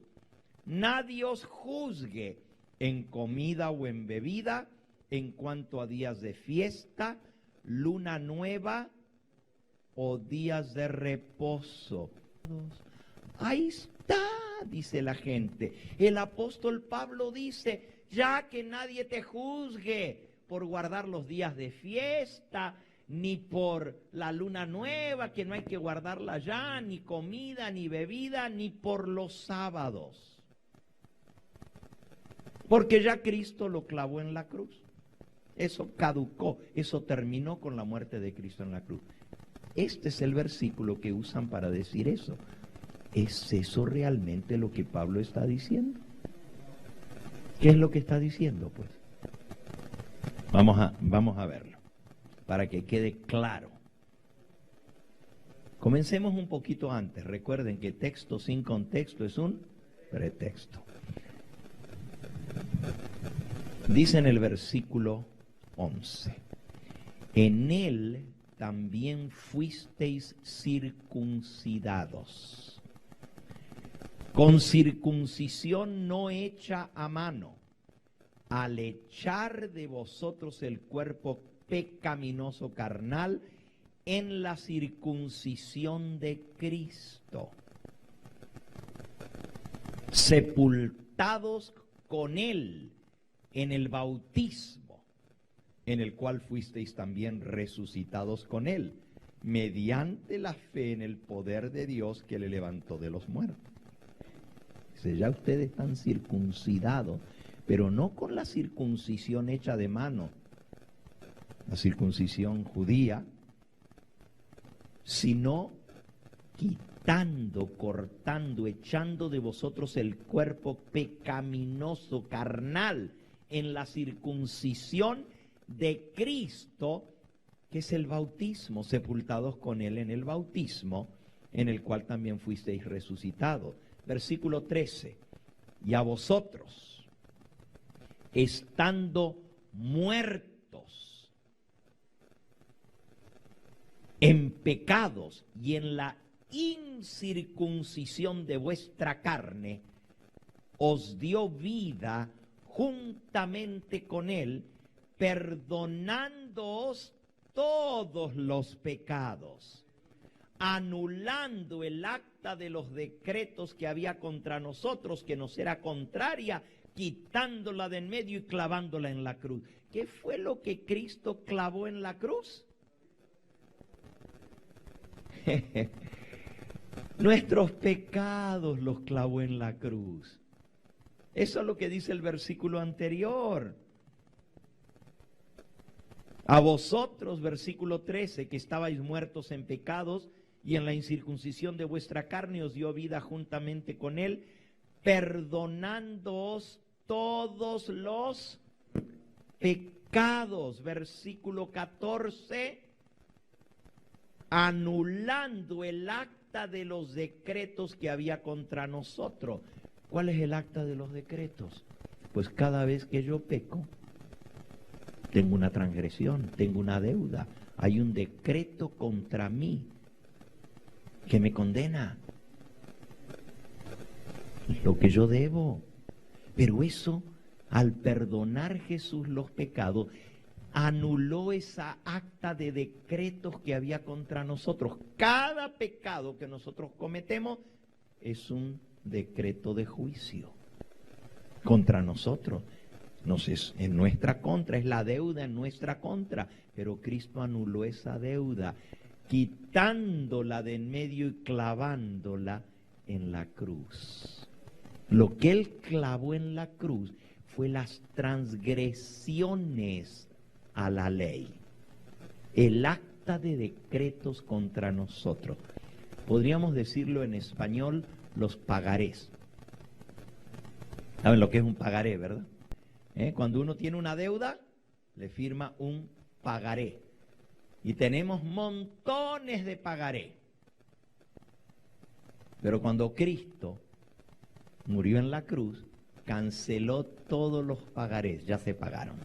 nadie os juzgue en comida o en bebida, en cuanto a días de fiesta, luna nueva o días de reposo. Ahí está, dice la gente. El apóstol Pablo dice, ya que nadie te juzgue por guardar los días de fiesta, ni por la luna nueva, que no hay que guardarla ya, ni comida, ni bebida, ni por los sábados. Porque ya Cristo lo clavó en la cruz. Eso caducó, eso terminó con la muerte de Cristo en la cruz. Este es el versículo que usan para decir eso. ¿Es eso realmente lo que Pablo está diciendo? ¿Qué es lo que está diciendo, pues? Vamos a verlo, para que quede claro. Comencemos un poquito antes. Recuerden que texto sin contexto es un pretexto. Dice en el versículo 11, en él también fuisteis circuncidados, con circuncisión no hecha a mano, al echar de vosotros el cuerpo pecaminoso carnal en la circuncisión de Cristo, sepultados con Él en el bautismo, en el cual fuisteis también resucitados con Él, mediante la fe en el poder de Dios que le levantó de los muertos. Dice, ya ustedes están circuncidados, pero no con la circuncisión hecha de mano, la circuncisión judía, sino quitando, cortando, echando de vosotros el cuerpo pecaminoso, carnal, en la circuncisión de Cristo, que es el bautismo, sepultados con Él en el bautismo, en el cual también fuisteis resucitados. Versículo 13, y a vosotros, estando muertos en pecados y en la incircuncisión de vuestra carne, os dio vida juntamente con Él, perdonándoos todos los pecados, anulando el acta de los decretos que había contra nosotros, que nos era contraria, quitándola de en medio y clavándola en la cruz. ¿Qué fue lo que Cristo clavó en la cruz? Nuestros pecados los clavó en la cruz. Eso es lo que dice el versículo anterior. A vosotros, versículo 13, que estabais muertos en pecados y en la incircuncisión de vuestra carne, os dio vida juntamente con Él, perdonándoos todos los pecados. Versículo 14, anulando el acta de los decretos que había contra nosotros. ¿Cuál es el acta de los decretos? Pues cada vez que yo peco, tengo una transgresión, tengo una deuda, hay un decreto contra mí que me condena lo que yo debo. Pero eso, al perdonar Jesús los pecados, anuló esa acta de decretos que había contra nosotros. Cada pecado que nosotros cometemos es un decreto de juicio contra nosotros. Es en nuestra contra, es la deuda en nuestra contra, pero Cristo anuló esa deuda, quitándola de en medio y clavándola en la cruz. Lo que Él clavó en la cruz fue las transgresiones a la ley, el acta de decretos contra nosotros. Podríamos decirlo en español, los pagarés. ¿Saben lo que es un pagaré, verdad? Cuando uno tiene una deuda, le firma un pagaré. Y tenemos montones de pagaré. Pero cuando Cristo murió en la cruz, canceló todos los pagarés, ya se pagaron.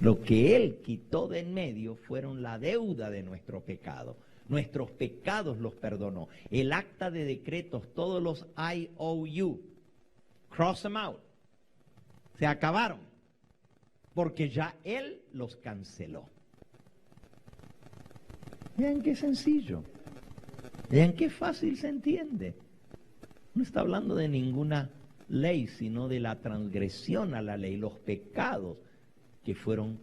Lo que Él quitó de en medio fueron la deuda de nuestro pecado. Nuestros pecados los perdonó. El acta de decretos, todos los IOU, cross them out, se acabaron, porque ya Él los canceló. Vean qué sencillo, vean qué fácil se entiende. No está hablando de ninguna ley, sino de la transgresión a la ley, los pecados que fueron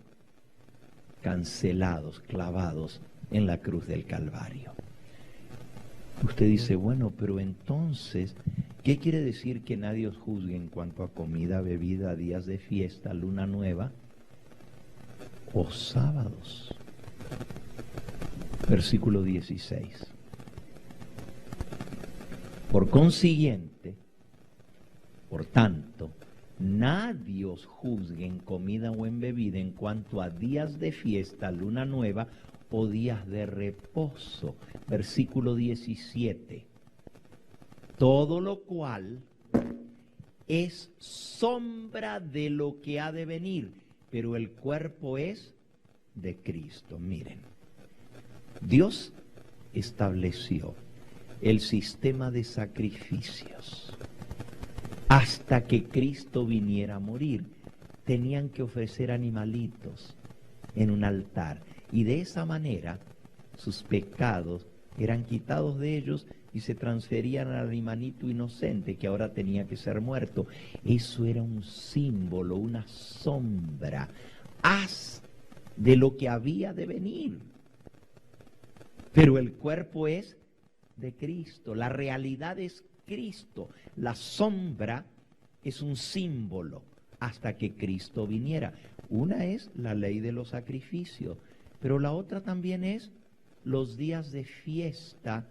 cancelados, clavados en la cruz del Calvario. Usted dice, bueno, pero entonces, ¿qué quiere decir que nadie os juzgue en cuanto a comida, bebida, días de fiesta, luna nueva o sábados? Versículo 16. Por consiguiente, por tanto, nadie os juzgue en comida o en bebida en cuanto a días de fiesta, luna nueva o días de reposo. Versículo 17. Todo lo cual es sombra de lo que ha de venir, pero el cuerpo es de Cristo. Miren, Dios estableció el sistema de sacrificios. Hasta que Cristo viniera a morir, tenían que ofrecer animalitos en un altar. Y de esa manera, sus pecados eran quitados de ellos y se transferían al animalito inocente que ahora tenía que ser muerto. Eso era un símbolo, una sombra, de lo que había de venir. Pero el cuerpo es de Cristo, la realidad es Cristo. La sombra es un símbolo hasta que Cristo viniera. Una es la ley de los sacrificios, pero la otra también es los días de fiesta,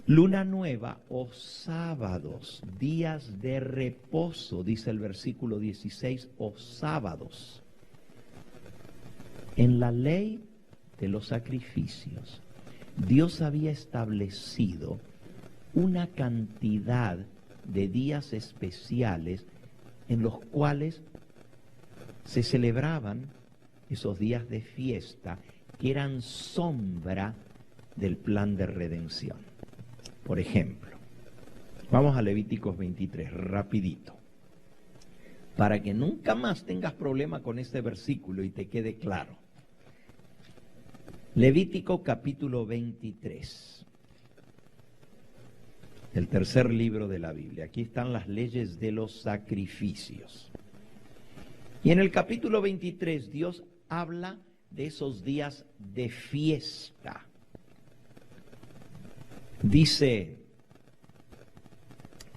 luna nueva o sábados, días de reposo, dice el versículo 16, o sábados. En la ley de los sacrificios, Dios había establecido una cantidad de días especiales en los cuales se celebraban esos días de fiesta que eran sombra del plan de redención. Por ejemplo, vamos a Levíticos 23, rapidito, para que nunca más tengas problema con este versículo y te quede claro. Levítico capítulo 23, el tercer libro de la Biblia. Aquí están las leyes de los sacrificios. Y en el capítulo 23 Dios habla de esos días de fiesta. Dice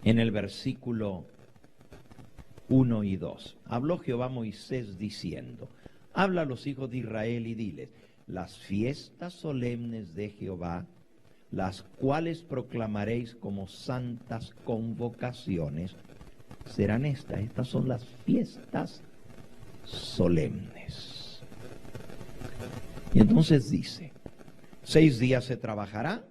en el versículo 1 y 2, habló Jehová a Moisés diciendo, habla a los hijos de Israel y diles, las fiestas solemnes de Jehová, las cuales proclamaréis como santas convocaciones, serán estas. Estas son las fiestas solemnes. Y entonces dice, 6 días se trabajará,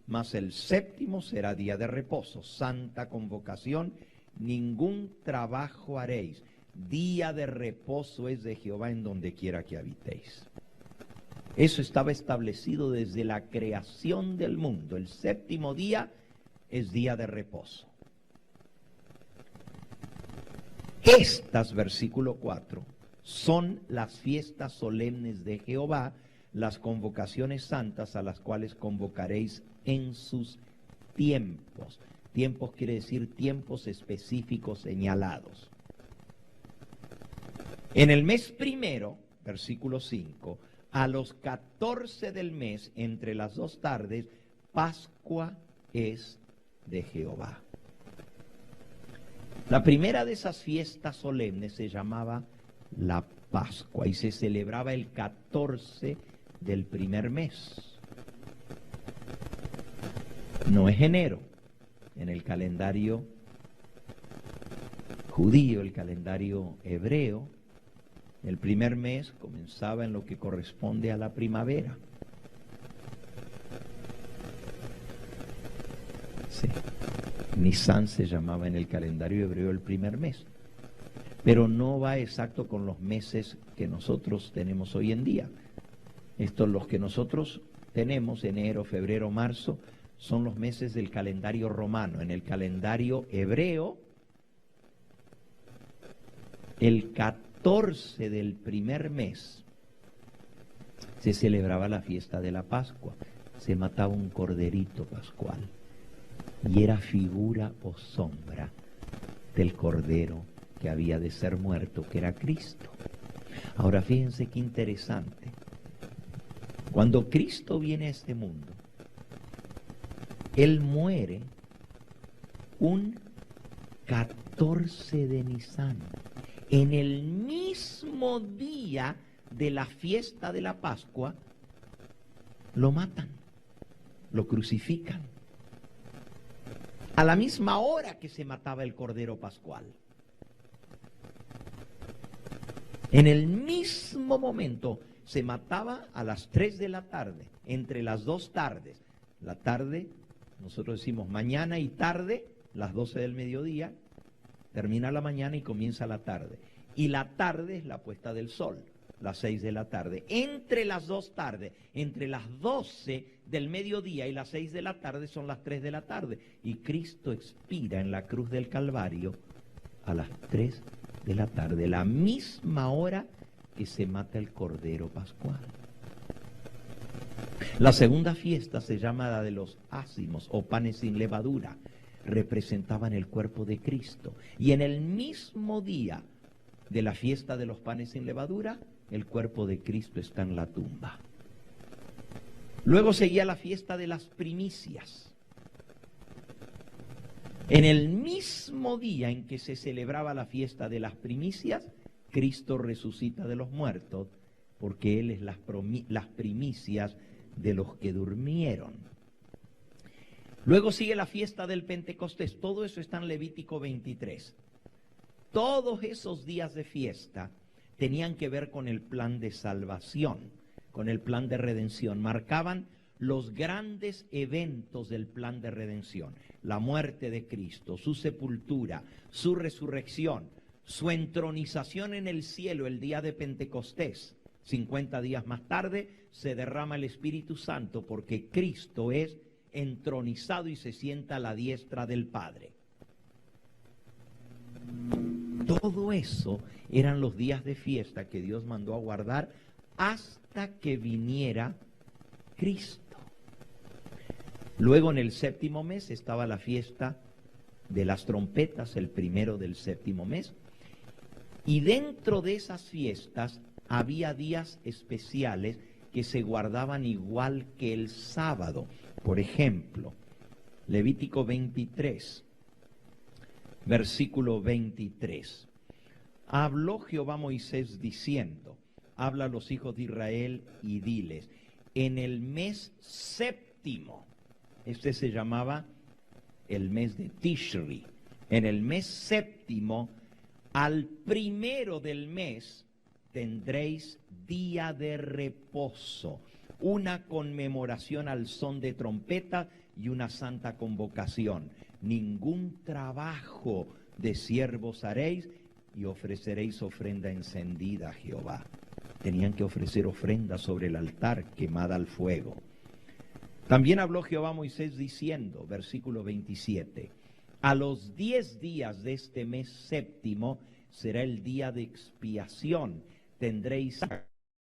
mas el séptimo será día de reposo, santa convocación, ningún trabajo haréis. Día de reposo es de Jehová en donde quiera que habitéis. Eso estaba establecido desde la creación del mundo. El séptimo día es día de reposo. Estas, versículo 4, son las fiestas solemnes de Jehová, las convocaciones santas a las cuales convocaréis en sus tiempos. Tiempos quiere decir tiempos específicos señalados. En el mes primero, versículo 5, a los 14 del mes, entre las 2 tardes, Pascua es de Jehová. La primera de esas fiestas solemnes se llamaba la Pascua y se celebraba el 14 del primer mes. No es enero. En el calendario judío, el calendario hebreo, el primer mes comenzaba en lo que corresponde a la primavera. Sí. Nisan se llamaba en el calendario hebreo el primer mes, pero no va exacto con los meses que nosotros tenemos hoy en día. Estos, los que nosotros tenemos, enero, febrero, marzo, son los meses del calendario romano. En el calendario hebreo, el 14 del primer mes se celebraba la fiesta de la Pascua. Se mataba un corderito pascual y era figura o sombra del cordero que había de ser muerto, que era Cristo. Ahora fíjense qué interesante. Cuando Cristo viene a este mundo, Él muere un 14 de Nisan, en el mismo día de la fiesta de la Pascua. Lo matan, lo crucifican, a la misma hora que se mataba el cordero pascual. En el mismo momento se mataba a las 3 de la tarde, entre las 2 tardes. La tarde, nosotros decimos mañana y tarde, las 12 del mediodía, termina la mañana y comienza la tarde. Y la tarde es la puesta del sol, las 6 de la tarde. Entre las 2 tardes, entre las 12 del mediodía y las 6 de la tarde son las 3 de la tarde. Y Cristo expira en la cruz del Calvario a las 3 de la tarde, la misma hora que se mata el Cordero Pascual. La segunda fiesta se llama la de los ácimos o panes sin levadura. Representaban el cuerpo de Cristo. Y en el mismo día de la fiesta de los panes sin levadura, el cuerpo de Cristo está en la tumba. Luego seguía la fiesta de las primicias. En el mismo día en que se celebraba la fiesta de las primicias, Cristo resucita de los muertos, porque Él es las primicias de los que durmieron. Luego sigue la fiesta del Pentecostés. Todo eso está en Levítico 23. Todos esos días de fiesta tenían que ver con el plan de salvación, con el plan de redención. Marcaban los grandes eventos del plan de redención: la muerte de Cristo, su sepultura, su resurrección, su entronización en el cielo el día de Pentecostés. 50 días más tarde se derrama el Espíritu Santo, porque Cristo es entronizado y se sienta a la diestra del Padre. Todo eso eran los días de fiesta que Dios mandó a guardar hasta que viniera Cristo. Luego, en el séptimo mes estaba la fiesta de las trompetas, el primero del séptimo mes. Y dentro de esas fiestas había días especiales que se guardaban igual que el sábado. Por ejemplo, Levítico 23, versículo 23. Habló Jehová a Moisés diciendo: habla a los hijos de Israel y diles, en el mes séptimo, este se llamaba el mes de Tishri, en el mes séptimo, al primero del mes, tendréis día de reposo, una conmemoración al son de trompeta y una santa convocación. Ningún trabajo de siervos haréis, y ofreceréis ofrenda encendida a Jehová. Tenían que ofrecer ofrenda sobre el altar quemada al fuego. También habló Jehová a Moisés diciendo, versículo 27, a los 10 días de este mes séptimo será el día de expiación. Tendréis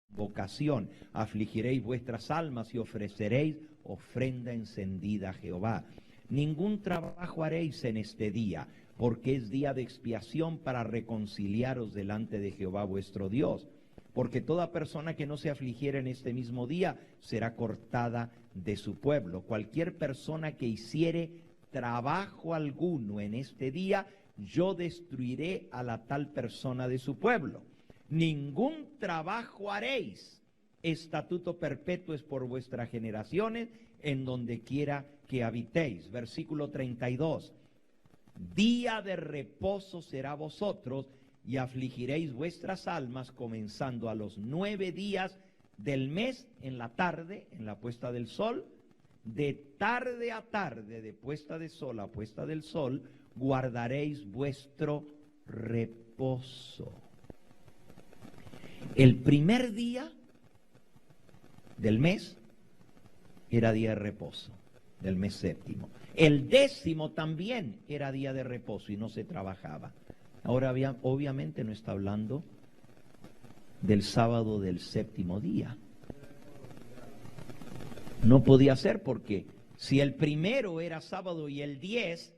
vocación, afligiréis vuestras almas y ofreceréis ofrenda encendida a Jehová. ningún trabajo haréis en este día, porque es día de expiación para reconciliaros delante de Jehová vuestro Dios. Porque toda persona que no se afligiera en este mismo día será cortada de su pueblo. Cualquier persona que hiciere trabajo alguno en este día, yo destruiré a la tal persona de su pueblo. Ningún trabajo haréis. Estatuto perpetuo es por vuestras generaciones, en donde quiera que habitéis. Versículo 32. Día de reposo será vosotros, y afligiréis vuestras almas, comenzando a los 9 días del mes en la tarde, en la puesta del sol, de tarde a tarde, de puesta de sol a puesta del sol, guardaréis vuestro reposo. El primer día del mes era día de reposo, del mes séptimo. El 10º también era día de reposo y no se trabajaba. Ahora, obviamente no está hablando del sábado del séptimo día. No podía ser, porque si el primero era sábado y el 10,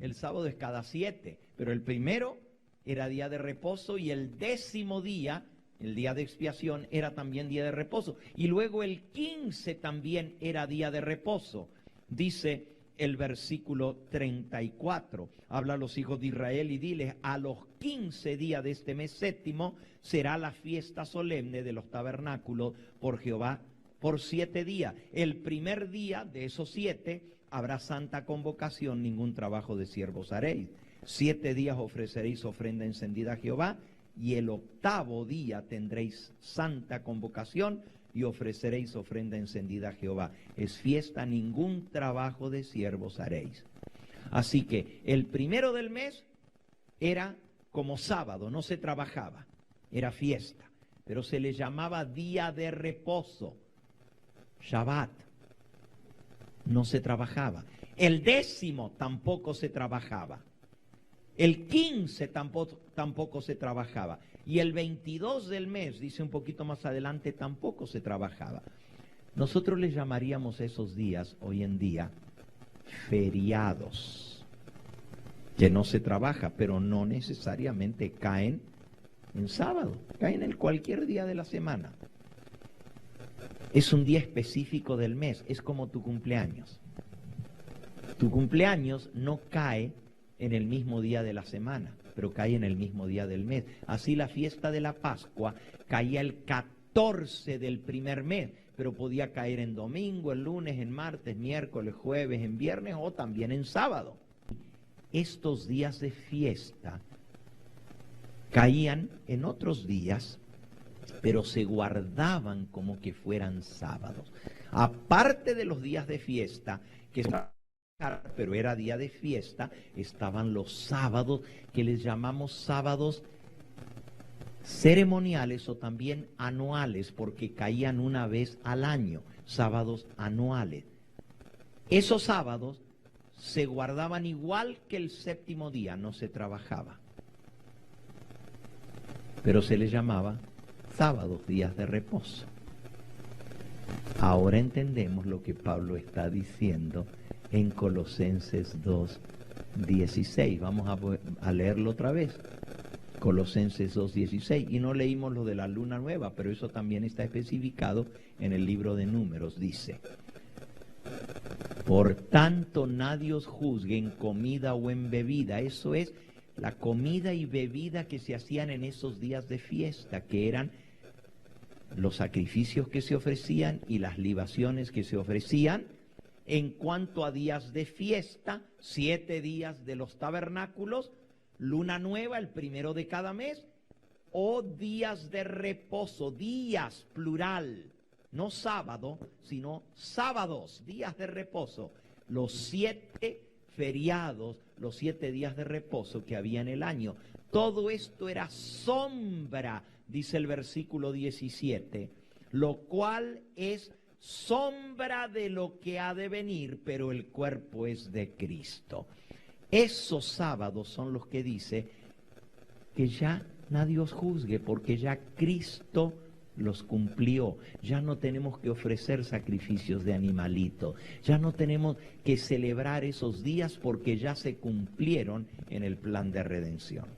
el sábado es cada 7, pero el primero era día de reposo y el 10º día, el día de expiación, era también día de reposo. Y luego el 15 también era día de reposo. Dice el versículo 34, habla a los hijos de Israel y diles: a los 15 días de este mes séptimo será la fiesta solemne de los tabernáculos por Jehová por 7 días. El primer día de esos 7 habrá santa convocación, ningún trabajo de siervos haréis. 7 días ofreceréis ofrenda encendida a Jehová, y el 8º día tendréis santa convocación y ofreceréis ofrenda encendida a Jehová. Es fiesta, ningún trabajo de siervos haréis. Así que el primero del mes era como sábado, no se trabajaba, era fiesta, pero se le llamaba día de reposo, Shabbat, no se trabajaba. El 10º tampoco se trabajaba. El 15 tampoco se trabajaba. Y el 22 del mes, dice un poquito más adelante, tampoco se trabajaba. Nosotros les llamaríamos esos días, hoy en día, feriados, que no se trabaja, pero no necesariamente caen en sábado, caen en cualquier día de la semana. Es un día específico del mes, es como tu cumpleaños. Tu cumpleaños no cae en el mismo día de la semana, pero cae en el mismo día del mes. Así la fiesta de la Pascua caía el 14 del primer mes, pero podía caer en domingo, en lunes, en martes, miércoles, jueves, en viernes o también en sábado. Estos días de fiesta caían en otros días, pero se guardaban como que fueran sábados. Aparte de los días de fiesta, que pero era día de fiesta, estaban los sábados, que les llamamos sábados ceremoniales o también anuales, porque caían una vez al año, sábados anuales. Esos sábados se guardaban igual que el séptimo día, no se trabajaba, pero se les llamaba sábados, días de reposo. Ahora entendemos lo que Pablo está diciendo en Colosenses 2:16. Vamos a leerlo otra vez. Colosenses 2:16. Y no leímos lo de la luna nueva, pero eso también está especificado en el libro de Números. Dice: por tanto, nadie os juzgue en comida o en bebida. Eso es la comida y bebida que se hacían en esos días de fiesta, que eran los sacrificios que se ofrecían y las libaciones que se ofrecían. En cuanto a días de fiesta, 7 días de los tabernáculos, luna nueva, el primero de cada mes, o días de reposo, días plural, no sábado, sino sábados, días de reposo, los 7 feriados, los 7 días de reposo que había en el año. Todo esto era sombra, dice el versículo 17, lo cual es sombra de lo que ha de venir, pero el cuerpo es de Cristo. Esos sábados son los que dice que ya nadie os juzgue, porque ya Cristo los cumplió. Ya no tenemos que ofrecer sacrificios de animalito. Ya no tenemos que celebrar esos días porque ya se cumplieron en el plan de redención.